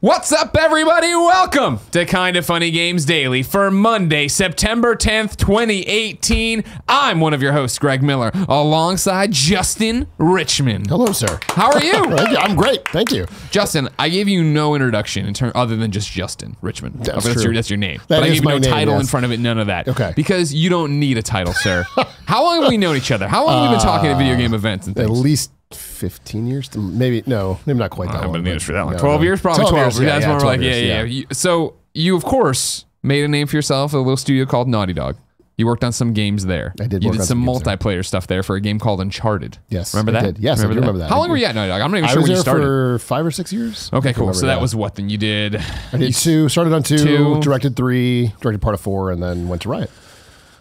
What's up, everybody? Welcome to Kinda Funny Games Daily for Monday, September 10th, 2018. I'm one of your hosts, Greg Miller, alongside Justin Richmond. Hello, sir. How are you? I'm great, thank you. Justin, I gave you no introduction in other than just Justin Richmond. That's true. That's your name. That but I is gave you no my name, title yes. in front of it, none of that. Okay. Because you don't need a title, sir. How long have we known each other? How long have we been talking at video game events and things? At least 15 years? Maybe not quite that long. I've been in for that long. No, 12 years? Probably 12. Years, That's more like, years, yeah. So you, of course, made a name for yourself at a little studio called Naughty Dog. You worked on some games there. I did. You did some multiplayer stuff there for a game called Uncharted. Yes. Remember that? I did. Yes, I do remember that. How long were you at Naughty Dog? I'm not even sure when you started. I was there for 5 or 6 years. Okay, cool. So that was what then? You did? I did 2, started on 2, directed 3, directed part of 4, and then went to Riot.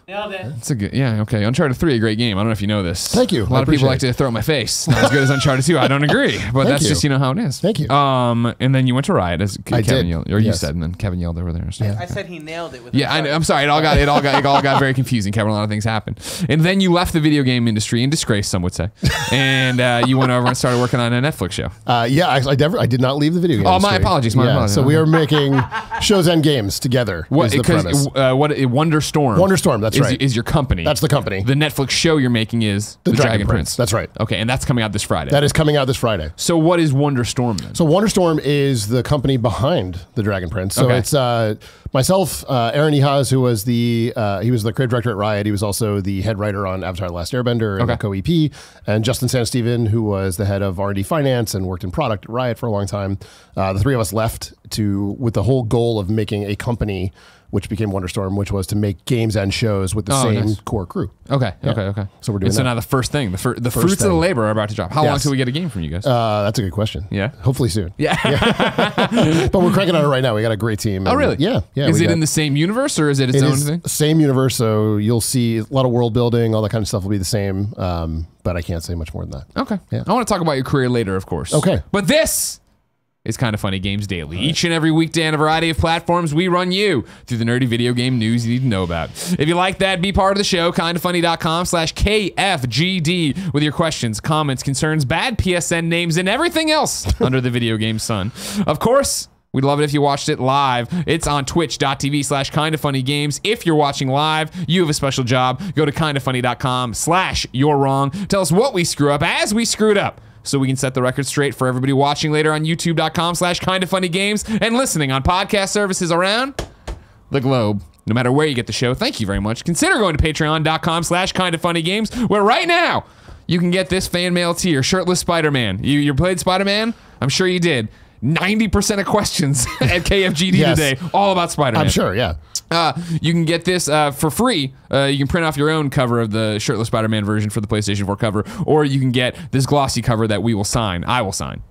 Nailed it. That's a good, yeah, okay. Uncharted 3, a great game. I don't know if you know this. Thank you. A lot of people like to throw it in my face. Not as good as Uncharted 2. I don't agree, but that's just, you know, how it is. Thank you. And then you went to Riot, as Kevin yelled, or you Yes. said, and then Kevin yelled over there. So. I said he nailed it with Yeah, I'm sorry. It all got very confusing. Kevin, a lot of things happened. And then you left the video game industry in disgrace, some would say. And you went over and started working on a Netflix show. Yeah, I did not leave the video game industry. My apologies. My apologies. So we are making shows and games together. Is the premise. Wonderstorm. Wonderstorm, that's right. Is your company. That's the company. The Netflix show you're making is The Dragon Prince. That's right. Okay, and that's coming out this Friday. That is coming out this Friday. So what is Wonderstorm then? So Wonderstorm is the company behind The Dragon Prince. So it's myself, Aaron Ehas, who was he was the creative director at Riot. He was also the head writer on Avatar: The Last Airbender and the co-EP. And Justin Sanesteven, who was the head of R&D finance and worked in product at Riot for a long time. The three of us left with the whole goal of making a company which became Wonderstorm, which was to make games and shows with the same core crew. Okay. So we're doing So now the first thing, the fruits of the labor are about to drop. How long till we get a game from you guys? That's a good question. Yeah. Hopefully soon. Yeah. But we're cranking on it right now. We got a great team. Oh, really? Yeah. Is it in the same universe or is it its own thing? Same universe, so you'll see a lot of world building, all that kind of stuff will be the same, but I can't say much more than that. Okay. Yeah. I want to talk about your career later, of course. Okay. But this is Kinda Funny Games Daily. Each and every weekday on a variety of platforms, we run you through the nerdy video game news you need to know about. If you like that, be part of the show, kindafunny.com/KFGD with your questions, comments, concerns, bad PSN names, and everything else under the video game sun. Of course, we'd love it if you watched it live. It's on twitch.tv/kindafunnygames. If you're watching live, you have a special job. Go to kindafunny.com/you're wrong. Tell us what we screw up as we screwed up, so we can set the record straight for everybody watching later on youtube.com/kindafunnygames and listening on podcast services around the globe. No matter where you get the show, thank you very much. Consider going to patreon.com/kindafunnygames, where right now you can get this fan mail tier, Shirtless Spider-Man. You played Spider-Man? I'm sure you did. 90% of questions at KFGD today, all about Spider-Man. I'm sure, yeah. You can get this for free. You can print off your own cover of the Shirtless Spider-Man version for the PlayStation 4 cover, or you can get this glossy cover that we will sign. I will sign.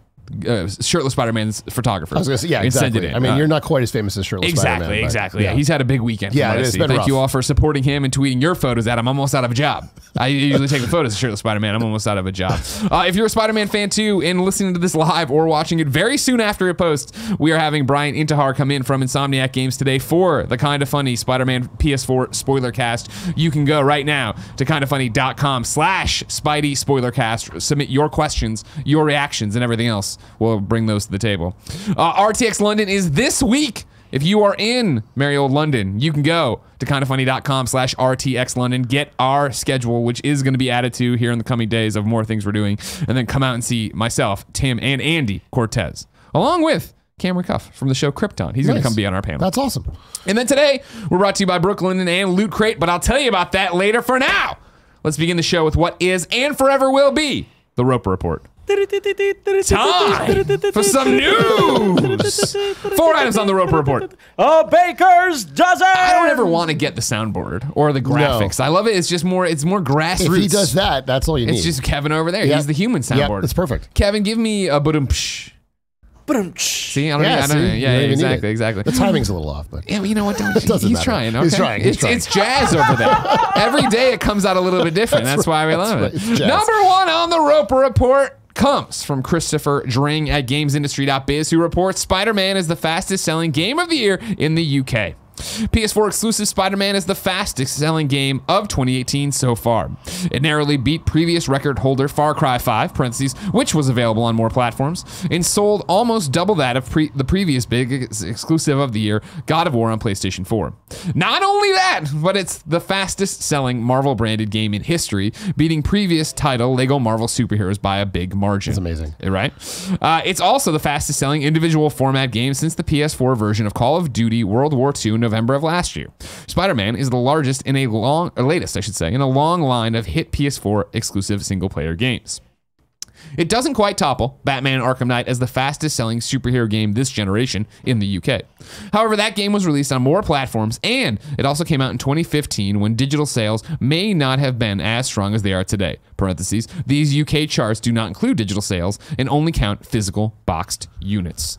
Shirtless Spider-Man's photographer. I was going to say, yeah, exactly. Send it in. I mean, you're not quite as famous as Shirtless Spider-Man. Exactly. Yeah, he's had a big weekend. Yeah, it is. Thank you all for supporting him and tweeting your photos at him. I'm almost out of a job. I usually take the photos of Shirtless Spider-Man. I'm almost out of a job. If you're a Spider-Man fan too and listening to this live or watching it very soon after it posts, we are having Brian Intihar come in from Insomniac Games today for the Kinda Funny Spider-Man PS4 spoiler cast. You can go right now to kindafunny.com/Spidey spoiler cast. Submit your questions, your reactions, and everything else. We'll bring those to the table. RTX London is this week. If you are in merry old London, you can go to kindafunny.com/RTX London, get our schedule, which is going to be added to here in the coming days of more things we're doing, and then come out and see myself, Tim, and Andy Cortez, along with Cameron Cuff from the show Krypton. He's going to come be on our panel. That's awesome. And then today, we're brought to you by Brooklyn and Loot Crate, but I'll tell you about that later. For now, let's begin the show with what is and forever will be the Roper Report. Time for some news. 4 items on the Roper Report. A baker's dozen. I don't ever want to get the soundboard or the graphics. No. I love it. It's just more. It's more grassroots. If he does that, that's all you need. It's just Kevin over there. Yep. He's the human soundboard. Yeah, that's perfect. Kevin, give me a ba-dum-psh. See, I don't exactly. The timing's a little off, but yeah, you know what? He's trying. Okay? He's trying. It's jazz over there. Every day it comes out a little bit different. That's why we love it. Number 1 on the Roper Report comes from Christopher Dring at GamesIndustry.biz, who reports Spider-Man is the fastest selling game of the year in the UK. PS4 exclusive Spider-Man is the fastest selling game of 2018 so far. It narrowly beat previous record holder Far Cry 5, parentheses, which was available on more platforms, and sold almost double that of the previous big exclusive of the year, God of War on PlayStation 4. Not only that, but it's the fastest selling Marvel branded game in history, beating previous title Lego Marvel Superheroes by a big margin. That's amazing. Right? It's also the fastest selling individual format game since the PS4 version of Call of Duty World War II November of last year. Spider-Man is the latest, in a long line of hit PS4 exclusive single-player games. It doesn't quite topple Batman Arkham Knight as the fastest selling superhero game this generation in the UK. However, that game was released on more platforms, and it also came out in 2015 when digital sales may not have been as strong as they are today. Parentheses, these UK charts do not include digital sales and only count physical boxed units.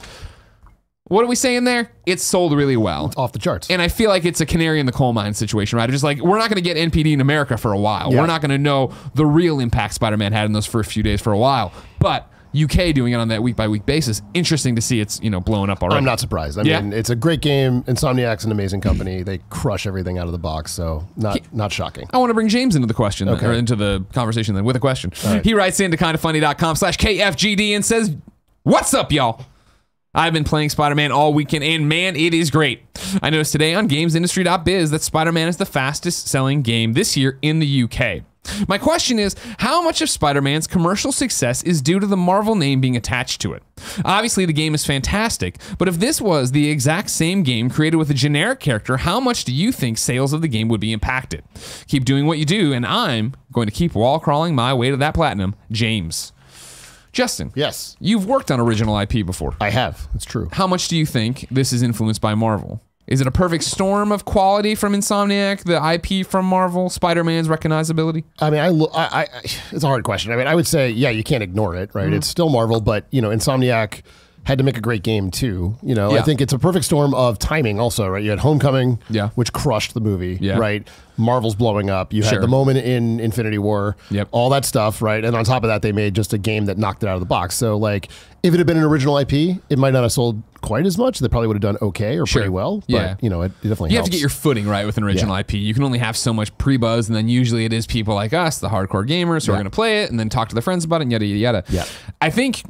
What are we saying there? It's sold really well. It's off the charts. And I feel like it's a canary in the coal mine situation, right? Just like, we're not going to get NPD in America for a while. Yeah. We're not going to know the real impact Spider-Man had in those first few days for a while. But UK doing it on that week-by-week basis, interesting to see it's, blowing up already. I'm not surprised. I mean, it's a great game. Insomniac's an amazing company. They crush everything out of the box, so not shocking. I want to bring James into the question, Okay. or into the conversation then with a question. Right. He writes into kindafunny.com/KFGD and says, "What's up, y'all? I've been playing Spider-Man all weekend, and man, it is great. I noticed today on GamesIndustry.biz that Spider-Man is the fastest selling game this year in the UK. My question is, how much of Spider-Man's commercial success is due to the Marvel name being attached to it? Obviously, the game is fantastic, but if this was the exact same game created with a generic character, how much do you think sales of the game would be impacted? Keep doing what you do, and I'm going to keep wall crawling my way to that platinum. James." Justin. Yes. You've worked on original IP before. I have. It's true. How much do you think this is influenced by Marvel? Is it a perfect storm of quality from Insomniac, the IP from Marvel, Spider-Man's recognizability? I mean, it's a hard question. I mean, I would say, yeah, you can't ignore it, right? It's still Marvel, but, Insomniac had to make a great game too. I think it's a perfect storm of timing also, right? You had Homecoming, which crushed the movie, right? Marvel's blowing up. You had the moment in Infinity War, all that stuff, right? And on top of that, they made just a game that knocked it out of the box. So, like, if it had been an original IP, it might not have sold quite as much. They probably would have done okay or pretty well, but, it definitely helps. You have to get your footing right with an original IP. You can only have so much pre-buzz, and then usually it is people like us, the hardcore gamers, who are going to play it and then talk to their friends about it, and yada, yada, yada. I think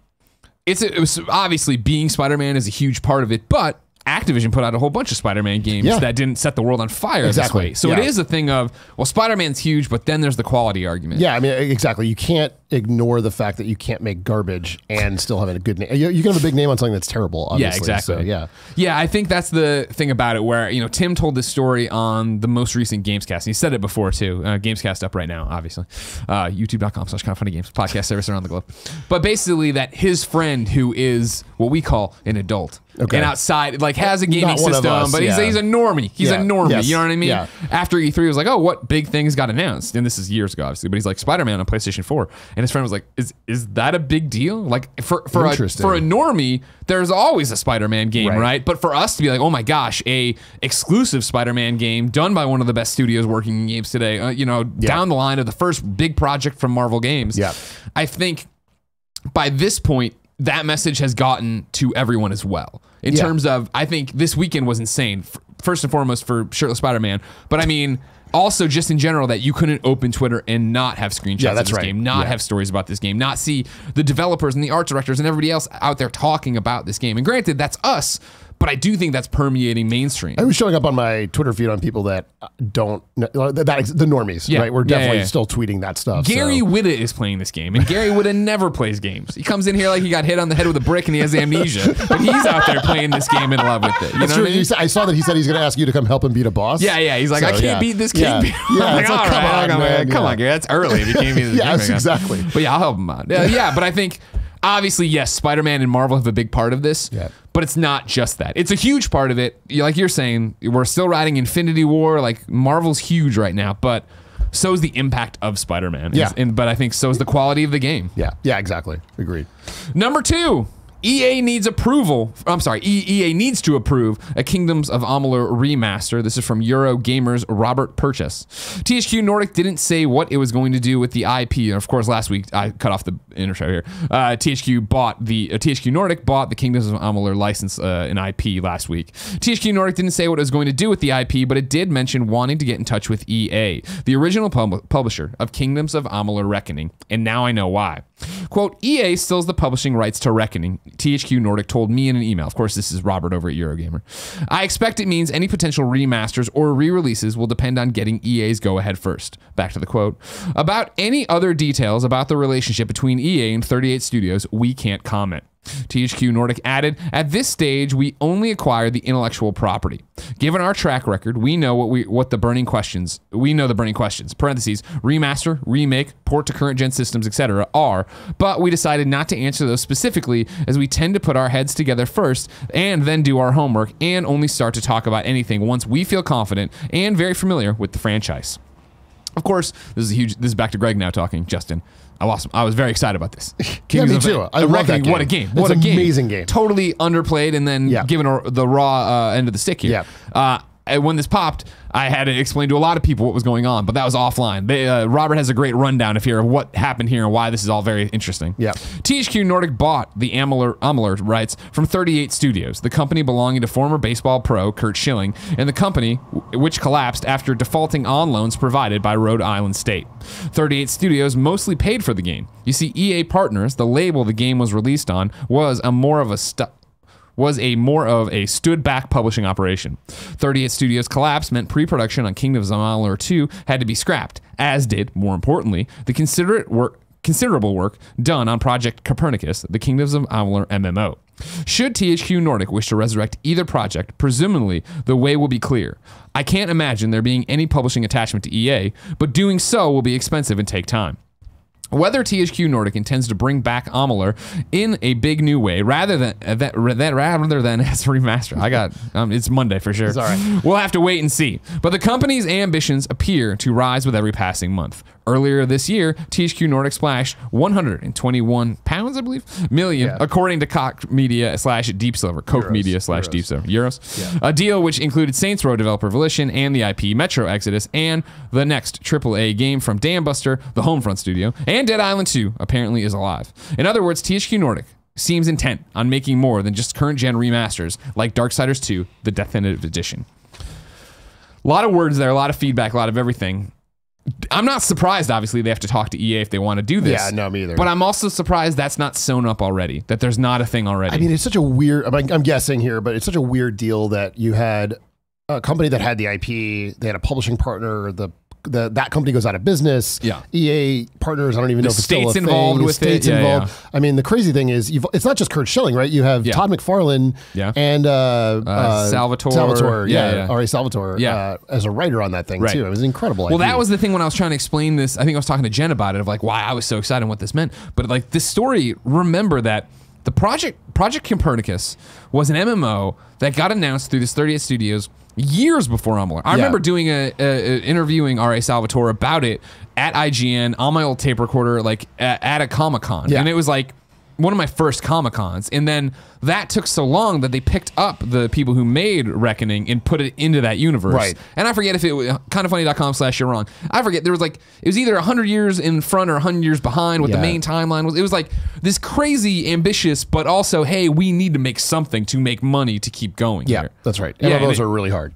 it was obviously being Spider-Man is a huge part of it, but Activision put out a whole bunch of Spider-Man games that didn't set the world on fire this way. So it is a thing of, well, Spider-Man's huge, but then there's the quality argument. Yeah, I mean, exactly. You can't ignore the fact that you can't make garbage and still have a good name. You can have a big name on something that's terrible, obviously. Yeah, exactly. So, yeah, I think that's the thing about it where, Tim told this story on the most recent Gamescast. And he said it before, too. Gamescast up right now, obviously. YouTube.com/kindoffunnygames, podcast service around the globe. But basically that his friend, who is what we call an adult, and outside, like, has a gaming system, but he's a normie. He's a normie, Yes. you know what I mean? Yeah. After E3, he was like, oh, what big things got announced? And this is years ago, obviously, but he's like, Spider-Man on PlayStation 4. And his friend was like, is that a big deal? Like, for a normie, there's always a Spider-Man game, right? But for us to be like, oh my gosh, a exclusive Spider-Man game done by one of the best studios working in games today, down the line of the first big project from Marvel Games, I think by this point, that message has gotten to everyone as well. In terms of, I think this weekend was insane. First and foremost for Shirtless Spider-Man, but I mean, also just in general that you couldn't open Twitter and not have screenshots of this game, not have stories about this game, not see the developers and the art directors and everybody else out there talking about this game. And granted, that's us, but I do think that's permeating mainstream. I was showing up on my Twitter feed on people that don't, the normies, right? We're definitely still tweeting that stuff. Gary Whitta is playing this game, and Gary Whitta never plays games. He comes in here like he got hit on the head with a brick and he has amnesia, but he's out there playing this game in love with it. You know what I mean? I saw that he said he's going to ask you to come help him beat a boss. Yeah. He's like, I can't beat this game. I'm like, all right, come on, Gary. That's early if you can't beat this game. Yes, exactly. But yeah, I'll help him out. Yeah, but I think, obviously, yes, Spider-Man and Marvel have a big part of this, but it's not just that. It's a huge part of it. Like you're saying, we're still riding Infinity War. Like, Marvel's huge right now, but so is the impact of Spider-Man. But I think so is the quality of the game. Yeah, exactly. Agreed. Number 2, EA needs approval. I'm sorry, EA needs to approve a Kingdoms of Amalur remaster. This is from Eurogamer's Robert Purchase. THQ Nordic didn't say what it was going to do with the IP. And of course, last week I cut off the intro here. THQ Nordic bought the Kingdoms of Amalur license in IP last week. THQ Nordic didn't say what it was going to do with the IP, but it did mention wanting to get in touch with EA, the original publisher of Kingdoms of Amalur Reckoning, and now I know why. Quote, EA still has the publishing rights to Reckoning, THQ Nordic told me in an email. Of course, this is Robert over at Eurogamer. I expect it means any potential remasters or re-releases will depend on getting EA's go-ahead first. Back to the quote. About any other details about the relationship between EA and 38 Studios, we can't comment. THQ Nordic added, at this stage, we only acquire the intellectual property. Given our track record, we know the burning questions, parentheses, remaster, remake, port to current gen systems, etc. are, but we decided not to answer those specifically as we tend to put our heads together first and then do our homework and only start to talk about anything once we feel confident and very familiar with the franchise. Of course, this is back to Greg now talking, Justin. I was very excited about this. Yeah, me too. I love that game. What a game. What an amazing game. Totally underplayed and then given the raw end of the stick here. Yeah. When this popped, I had to explain to a lot of people what was going on, but that was offline. Robert has a great rundown of what happened here and why this is all very interesting. Yeah. THQ Nordic bought the Amalur rights from 38 Studios, the company belonging to former baseball pro Curt Schilling, and the company which collapsed after defaulting on loans provided by Rhode Island State. 38 Studios mostly paid for the game. You see, EA Partners, the label the game was released on, was a more of a stood-back publishing operation. 38 Studios' collapse meant pre-production on Kingdoms of Amalur 2 had to be scrapped, as did, more importantly, the considerable work done on Project Copernicus, the Kingdoms of Amalur MMO. Should THQ Nordic wish to resurrect either project, presumably the way will be clear. I can't imagine there being any publishing attachment to EA, but doing so will be expensive and take time. Whether THQ Nordic intends to bring back Amalur in a big new way rather than as a remaster, it's Monday for sure. Sorry. We'll have to wait and see. But the company's ambitions appear to rise with every passing month. Earlier this year, THQ Nordic splashed £121, I believe, million, according to Koch Media / Deep Silver, Koch Media / Deep Silver, euros. A deal which included Saints Row developer Volition and the IP Metro Exodus and the next AAA game from Dambuster, the Homefront studio, and Dead Island 2 apparently is alive. In other words, THQ Nordic seems intent on making more than just current gen remasters like Darksiders 2, the Definitive Edition. A lot of words there, a lot of feedback, a lot of everything. I'm not surprised, obviously, they have to talk to EA if they want to do this. Yeah, no, me either. But I'm also surprised that's not sewn up already, that there's not a thing already. I mean, it's such a weird, I'm guessing here, but it's such a weird deal that you had a company that had the IP, they had a publishing partner, that company goes out of business. Yeah. EA Partners, I don't even know if it's still a thing. Involved with states it. involved. Yeah. I mean, the crazy thing is, it's not just Curt Schilling, right? You have Todd McFarlane and Salvatore. Ari Salvatore as a writer on that thing too. It was incredible. Well, that was the thing when I was trying to explain this. I think I was talking to Jen about it, of like why I was so excited and what this meant. But like this story, remember that the Project Copernicus was an MMO that got announced through this 38 Studios years before Amalur. I remember doing interviewing R.A. Salvatore about it at IGN on my old tape recorder, like at a Comic-Con. And it was like one of my first Comic-Cons. And then that took so long that they picked up the people who made Reckoning and put it into that universe. Right. And I forget if it was kindoffunny.com/you're wrong. I forget. There was like, it was either 100 years in front or 100 years behind what the main timeline was. It was like this crazy ambitious, but also, hey, we need to make something to make money to keep going here. That's right. MMOs are really hard.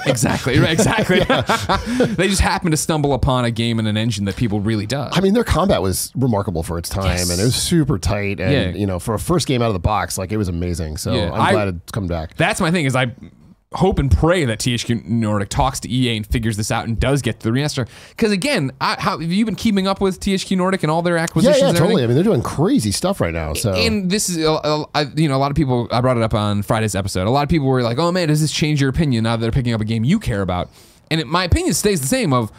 Exactly. They just happened to stumble upon a game and an engine that people really dug. I mean, their combat was remarkable for its time, and it was super tight. And, you know, for a first game out of the box, like, it was amazing. So I'm glad it's come back. That's my thing, is I hope and pray that THQ Nordic talks to EA and figures this out and does get the remaster. Because again, how have you been keeping up with THQ Nordic and all their acquisitions? Yeah, totally. I mean, they're doing crazy stuff right now. So, and this is, you know, a lot of people. I brought it up on Friday's episode. A lot of people were like, "Oh man, does this change your opinion now that they're picking up a game you care about?" And my opinion stays the same. Of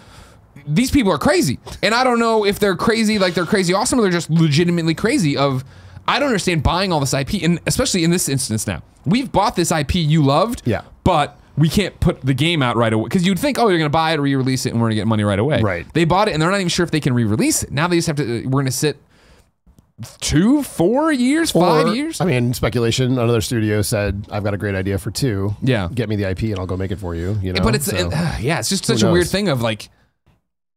these people are crazy, and I don't know if they're crazy, like they're crazy awesome, or they're just legitimately crazy. Of I don't understand buying all this IP, and especially in this instance now, we've bought this IP you loved, but we can't put the game out right away. Because you'd think, oh, you're going to buy it, re-release it, and we're going to get money right away. Right. They bought it, and they're not even sure if they can re-release it. Now they just have to, we're going to sit 2, 4 years, 5 years. I mean, speculation. Another studio said, "I've got a great idea for 2. Yeah, get me the IP and I'll go make it for you." You know, but it's it's just such a weird thing of like,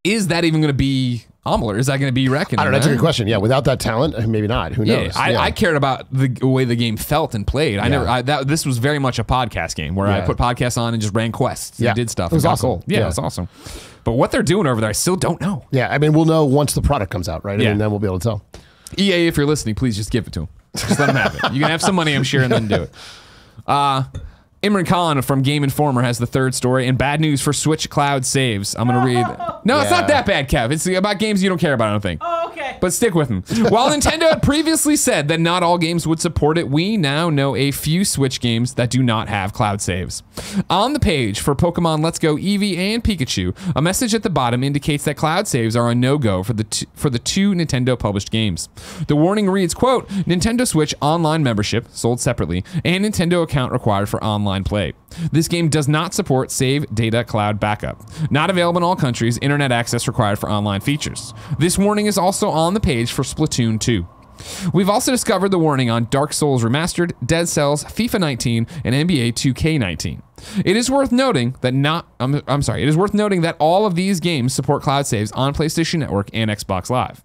is that even going to be Amalur? Is that going to be reckoned? I don't know. That's a good question. Yeah, without that talent, maybe not. Who knows? I cared about the way the game felt and played. This was very much a podcast game where I put podcasts on and just ran quests and did stuff. It was awesome. Cool. Yeah, it was awesome. But what they're doing over there, I still don't know. Yeah, I mean, we'll know once the product comes out, right? And then we'll be able to tell. EA, if you're listening, please just give it to them. Just let them have it. You can have some money, I'm sure, and then do it. Imran Khan from Game Informer has the third story, and bad news for Switch Cloud saves. I'm going to read. No, it's not that bad, Kev. It's about games you don't care about, I don't think. Oh, okay. But stick with him. While Nintendo had previously said that not all games would support it, we now know a few Switch games that do not have cloud saves. On the page for Pokemon Let's Go Eevee and Pikachu, a message at the bottom indicates that cloud saves are a no-go for the two Nintendo-published games. The warning reads, quote, Nintendo Switch online membership, sold separately, and Nintendo account required for online play. This game does not support save data cloud backup. Not available in all countries, internet access required for online features. This warning is also on the page for Splatoon 2. We've also discovered the warning on Dark Souls Remastered, Dead Cells, FIFA 19, and NBA 2K19. It is worth noting that it is worth noting that all of these games support cloud saves on PlayStation Network and Xbox Live.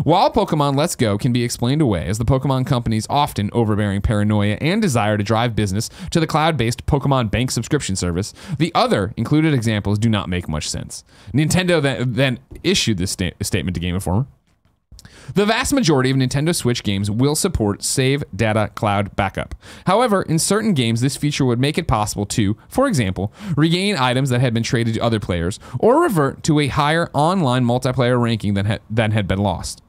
While Pokemon Let's Go can be explained away as the Pokemon Company's often overbearing paranoia and desire to drive business to the cloud-based Pokemon Bank subscription service, the other included examples do not make much sense. Nintendo then issued this statement to Game Informer. The vast majority of Nintendo Switch games will support save data cloud backup. However, in certain games, this feature would make it possible to, for example, regain items that had been traded to other players or revert to a higher online multiplayer ranking than had been lost.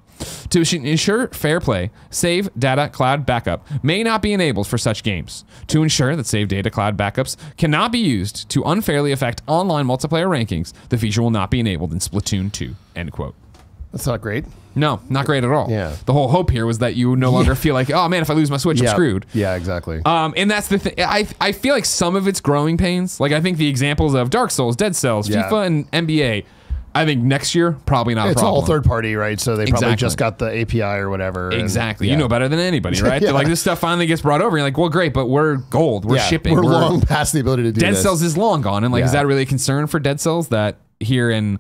To ensure fair play, save data cloud backup may not be enabled for such games. To ensure that save data cloud backups cannot be used to unfairly affect online multiplayer rankings, the feature will not be enabled in Splatoon 2, end quote. That's not great. No, not great at all. Yeah. The whole hope here was that you no longer feel like, oh man, if I lose my Switch, I'm screwed. Yeah, exactly. And that's the thing. I feel like some of it's growing pains. Like I think the examples of Dark Souls, Dead Cells, FIFA, and NBA, I think next year, probably not a problem. It's all third party, right? So they probably just got the API or whatever. Exactly. You know better than anybody, right? Like this stuff finally gets brought over. You're like, well, great, but we're gold. We're shipping. We're long past the ability to do Dead this. Cells is long gone. And like, is that really a concern for Dead Cells that here in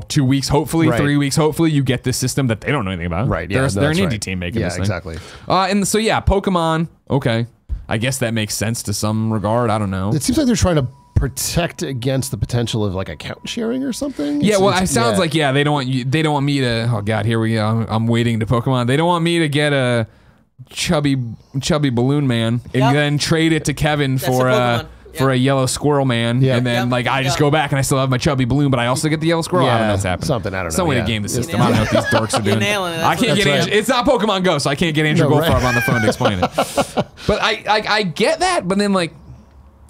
2 weeks, hopefully, 3 weeks, hopefully, you get this system that they don't know anything about. Right. Yeah, they're an indie team making this thing. Exactly. And so, Pokemon, okay. I guess that makes sense to some regard. I don't know. It seems like they're trying to protect against the potential of like account sharing or something. Yeah, it sounds like, they don't want you, they don't want me to, oh God, here we go. I'm waiting to Pokemon. They don't want me to get a chubby balloon man and then trade it to Kevin for a yellow squirrel man, and then I just go back and I still have my chubby balloon, but I also get the yellow squirrel. I don't know what's happening. Something, I don't know. Some way to game the system. I don't know what these dorks are doing. Nailing it. I can't get Andrew. It's not Pokemon Go, so I can't get Andrew Goldfarb on the phone to explain it. But I get that, but then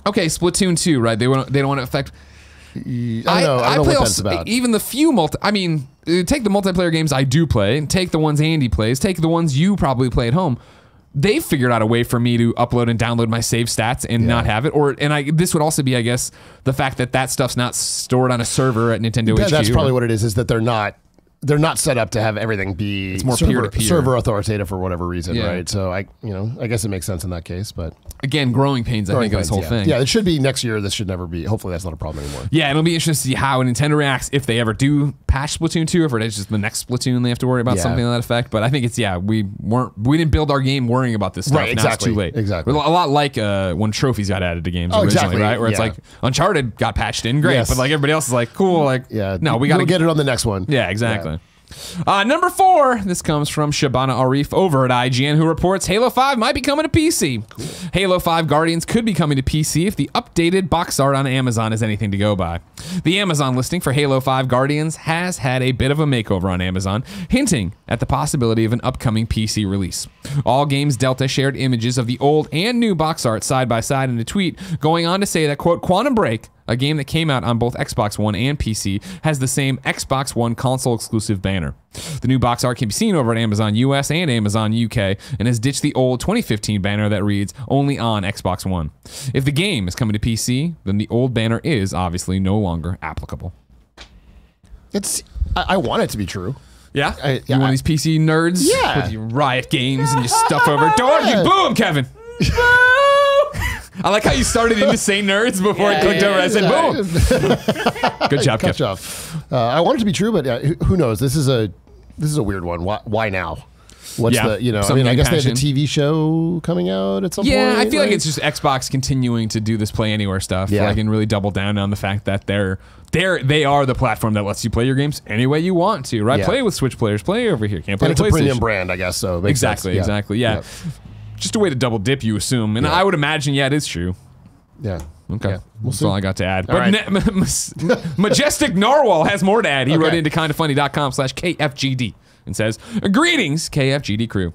okay, Splatoon 2, right? They don't want to affect. I play what that's about. Even the few take the multiplayer games I do play, take the ones Andy plays, take the ones you probably play at home. They've figured out a way for me to upload and download my save stats and not have it. This would also be, I guess, the fact that stuff's not stored on a server at Nintendo HQ. That's probably what it is that they're not set up to have everything be more peer-to-peer. server authoritative for whatever reason, right? So I guess it makes sense in that case, but again, growing pains, I think, of this whole thing. Yeah, it should be next year. This should never be. Hopefully, that's not a problem anymore. Yeah, it'll be interesting to see how Nintendo reacts if they ever do patch Splatoon 2, if it's just the next Splatoon they have to worry about something to that effect. But I think it's we didn't build our game worrying about this stuff. Right, exactly. Now it's too late. Exactly. A lot like when trophies got added to games originally, right? Where it's like Uncharted got patched in, great, but everybody else is like, cool, no, we got to get it on the next one. Yeah, exactly. Number 4, this comes from Shanbana Arif over at IGN, who reports Halo 5 might be coming to PC. Cool. Halo 5 Guardians could be coming to PC if the updated box art on Amazon is anything to go by. The Amazon listing for Halo 5 Guardians has had a bit of a makeover on Amazon, hinting at the possibility of an upcoming PC release. All Games Delta shared images of the old and new box art side by side in a tweet, going on to say that, quote, Quantum Break, a game that came out on both Xbox One and PC, has the same Xbox One console exclusive banner. The new box art can be seen over at Amazon US and Amazon UK and has ditched the old 2015 banner that reads only on Xbox One. If the game is coming to PC, then the old banner is obviously no longer applicable. I want it to be true. Yeah? You one of these PC nerds? Yeah. With your Riot Games and your stuff over door? You boom, Kevin. I like how you started in to say nerds before it clicked over. I said boom. Good job, Kevin. I want it to be true, but who knows? This is a weird one. Why now? What's the, I mean, I guess they have a TV show coming out at some point. Yeah, I feel like it's just Xbox continuing to do this Play Anywhere stuff. Yeah. Like, and really double down on the fact that they are the platform that lets you play your games any way you want to, right? Yeah. Play with Switch players, play over here. Can't play and with it's a premium brand, I guess, so it makes sense. Exactly, yeah. Just a way to double dip, you assume. And I would imagine, it is true. Yeah. Okay. Yeah. That's all I got to add. But Majestic Narwhal has more to add. He wrote into kindafunny.com/KFGD and says, greetings, KFGD crew.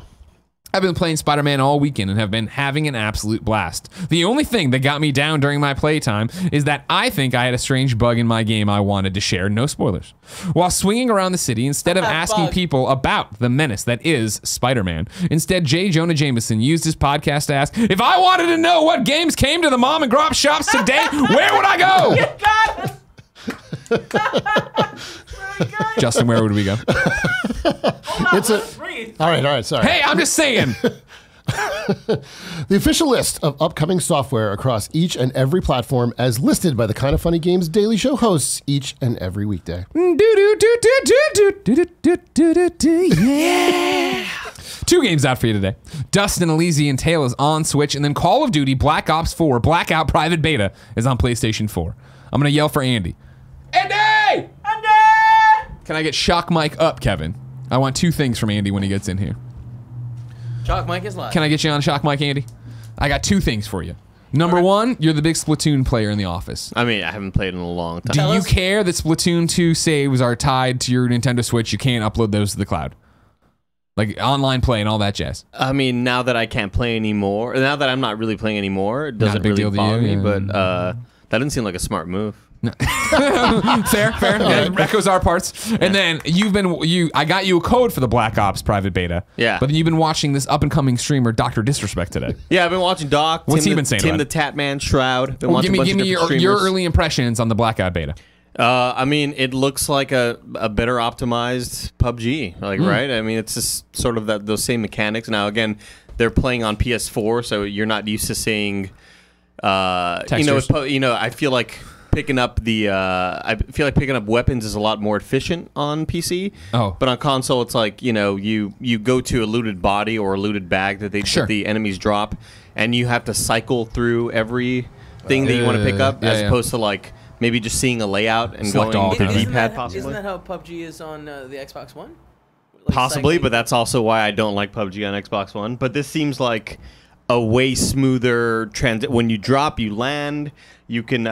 I've been playing Spider-Man all weekend and have been having an absolute blast. The only thing that got me down during my playtime is that I think I had a strange bug in my game I wanted to share. No spoilers. While swinging around the city, instead of asking people about the menace that is Spider-Man, instead J. Jonah Jameson used his podcast to ask, if I wanted to know what games came to the mom and grop shops today, where would I go? You got it. Justin, where would we go? All right, sorry. Hey, I'm just saying. The official list of upcoming software across each and every platform as listed by the Kind of Funny Games Daily Show hosts each and every weekday. Yeah. 2 games out for you today. Dust and Elysian Tale is on Switch, and then Call of Duty Black Ops 4 Blackout Private Beta is on PlayStation 4. I'm going to yell for Andy. Andy! Andy! Can I get Shock Mike up, Kevin? I want 2 things from Andy when he gets in here. Shock Mike is live. Can I get you on Shock Mike, Andy? I got 2 things for you. Number 1, you're the big Splatoon player in the office. I mean, I haven't played in a long time. Do you care that Splatoon 2 saves are tied to your Nintendo Switch? You can't upload those to the cloud. Like online play and all that jazz. I mean, now that I can't play anymore, now that I'm not really playing anymore, it doesn't really bother me, but that didn't seem like a smart move. No. fair. Yeah, echoes our parts. And then I got you a code for the Black Ops private beta. Yeah. But then you've been watching this up and coming streamer, Dr. Disrespect, today. Yeah, I've been watching Doc. What's he been saying Tim about the Tatman, Shroud. Been give me your early impressions on the Blackout beta. I mean, it looks like a better optimized PUBG, right? I mean, it's just sort of those same mechanics. Now, again, they're playing on PS4, so you're not used to seeing, textures. I feel like picking up weapons is a lot more efficient on PC. Oh. But on console, it's like, you go to a looted body or a looted bag that the enemies drop, and you have to cycle through every thing that you want to pick up, as opposed to like maybe just seeing a layout and Select going all to the kind of D-pad possibly. Isn't that how PUBG is on the Xbox One? Like Possibly, cycling? but that's also why I don't like PUBG on Xbox One. But this seems like a way smoother transit. When you drop, you land. You can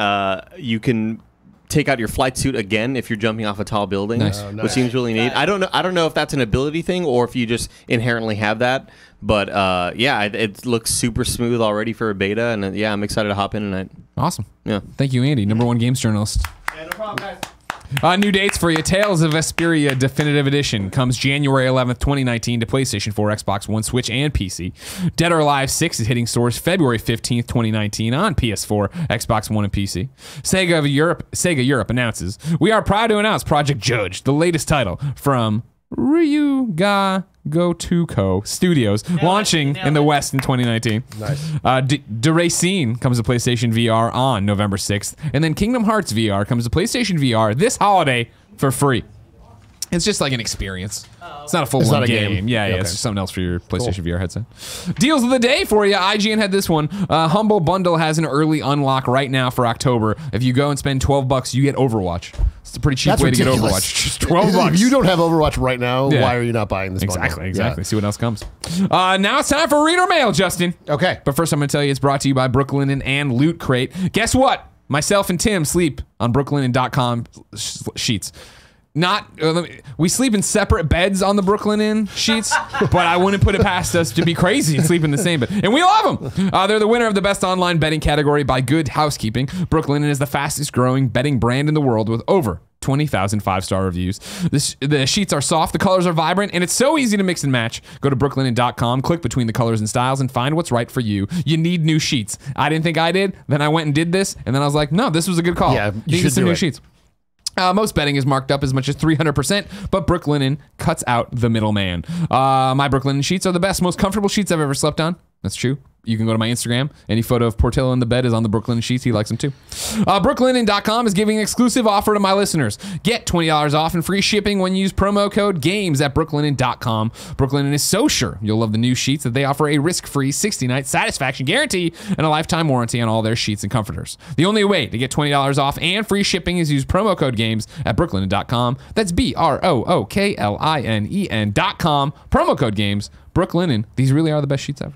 take out your flight suit again if you're jumping off a tall building, which seems really neat. I don't know if that's an ability thing or if you just inherently have that. But it looks super smooth already for a beta, and I'm excited to hop in tonight. Awesome. Yeah. Thank you, Andy. Number 1 games journalist. Yeah, no problem, guys. New dates for you. Tales of Vesperia Definitive Edition comes January 11th, 2019 to PlayStation 4, Xbox One, Switch, and PC. Dead or Alive 6 is hitting stores February 15th, 2019 on PS4, Xbox One, and PC. Sega Europe announces, we are proud to announce Project Judge, the latest title from Ryuga Gotoku Studios, launching in the West in 2019. Nice. Deracine comes to PlayStation VR on November 6th, and then Kingdom Hearts VR comes to PlayStation VR this holiday for free. It's just like an experience. It's not a full-on game. Yeah, it's just something else for your PlayStation VR headset. Deals of the day for you. IGN had this one. Humble Bundle has an early unlock right now for October. If you go and spend $12, you get Overwatch. It's a pretty cheap way to get Overwatch. Just $12. If you don't have Overwatch right now, why are you not buying this bundle? Exactly. See what else comes. Now it's time for Reader Mail, Justin. Okay. But first I'm going to tell you it's brought to you by Brooklinen and Loot Crate. Guess what? Myself and Tim sleep on brooklinen.com sheets. We sleep in separate beds on the Brooklinen sheets, but I wouldn't put it past us to be crazy and sleep in the same bed. And we love them. They're the winner of the best online betting category by Good Housekeeping. Brooklinen is the fastest growing betting brand in the world with over 20,000 5-star reviews. The sheets are soft, the colors are vibrant, and it's so easy to mix and match. Go to brooklinen.com, click between the colors and styles, and find what's right for you. You need new sheets. I didn't think I did. Then I went and did this, and then I was like, no, this was a good call. Yeah, you need should some do new it. sheets. Most bedding is marked up as much as 300%, but Brooklinen cuts out the middleman. My Brooklinen sheets are the best, most comfortable sheets I've ever slept on. That's true. You can go to my Instagram. Any photo of Portillo in the bed is on the Brooklinen sheets. He likes them too. Brooklinen.com is giving an exclusive offer to my listeners. Get $20 off and free shipping when you use promo code GAMES at Brooklinen.com. Brooklinen is so sure you'll love the new sheets that they offer a risk-free 60-night satisfaction guarantee and a lifetime warranty on all their sheets and comforters. The only way to get $20 off and free shipping is use promo code GAMES at Brooklinen.com. That's BROOKLINEN.com. Promo code GAMES. Brooklinen. These really are the best sheets ever.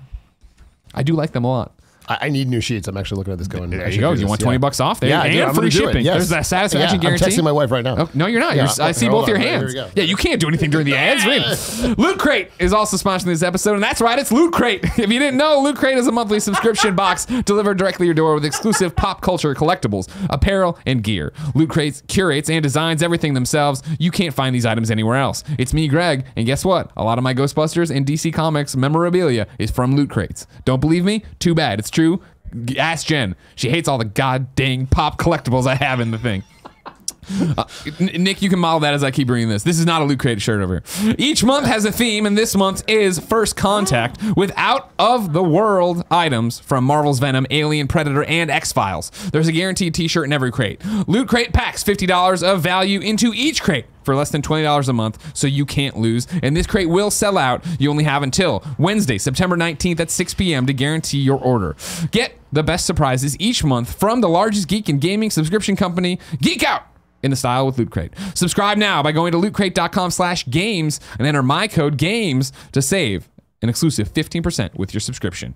I do like them a lot. I need new sheets. I'm actually looking at this going. There you go. You want $20 off there? Yeah, and I'm free gonna do shipping. it. Yes. There's that satisfaction guarantee. I'm texting my wife right now. Oh, no, you're not. Yeah, I see hold both your on. hands. There we go. Yeah, you can't do anything during the ads. Right? Loot Crate is also sponsoring this episode, and that's right, it's Loot Crate. If you didn't know, Loot Crate is a monthly subscription box delivered directly to your door with exclusive pop culture collectibles, apparel, and gear. Loot Crate curates and designs everything themselves. You can't find these items anywhere else. It's me, Greg, and guess what? A lot of my Ghostbusters and DC Comics memorabilia is from Loot Crates. Don't believe me? Too bad. It's true. Ask Jen. She hates all the god dang pop collectibles I have in the thing. Nick, you can model that as I keep reading this. This is not a Loot Crate shirt over here. Each month has a theme, and this month is First Contact with out-of-the-world items from Marvel's Venom, Alien, Predator, and X-Files. There's a guaranteed t-shirt in every crate. Loot Crate packs $50 of value into each crate for less than $20 a month, so you can't lose. And this crate will sell out. You only have until Wednesday, September 19th at 6 p.m. to guarantee your order. Get the best surprises each month from the largest geek and gaming subscription company, Geek Out, in the style with Loot Crate. Subscribe now by going to lootcrate.com/games and enter my code GAMES to save an exclusive 15% with your subscription.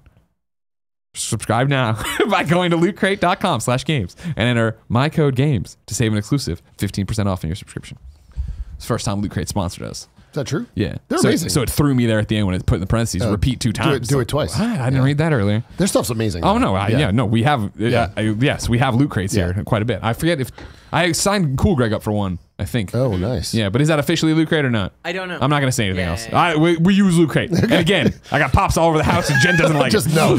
Subscribe now by going to lootcrate.com/games and enter my code GAMES to save an exclusive 15% off on your subscription. It's the first time Loot Crate sponsored us. Is that true? Yeah. They're so, amazing. So it threw me there at the end when it put in the parentheses, repeat 2 times. Do it twice. What? I didn't read that earlier. Their stuff's amazing. Oh, no. No, we have, yes, we have Loot Crates Yeah. here quite a bit. I forget if, I signed Cool Greg up for one, I think. Oh, nice. Yeah, but is that officially Loot Crate or not? I don't know. I'm not going to say anything Yeah, else. yeah, We use Loot Crate. And again, I got pops all over the house and Jen doesn't like Just it. no.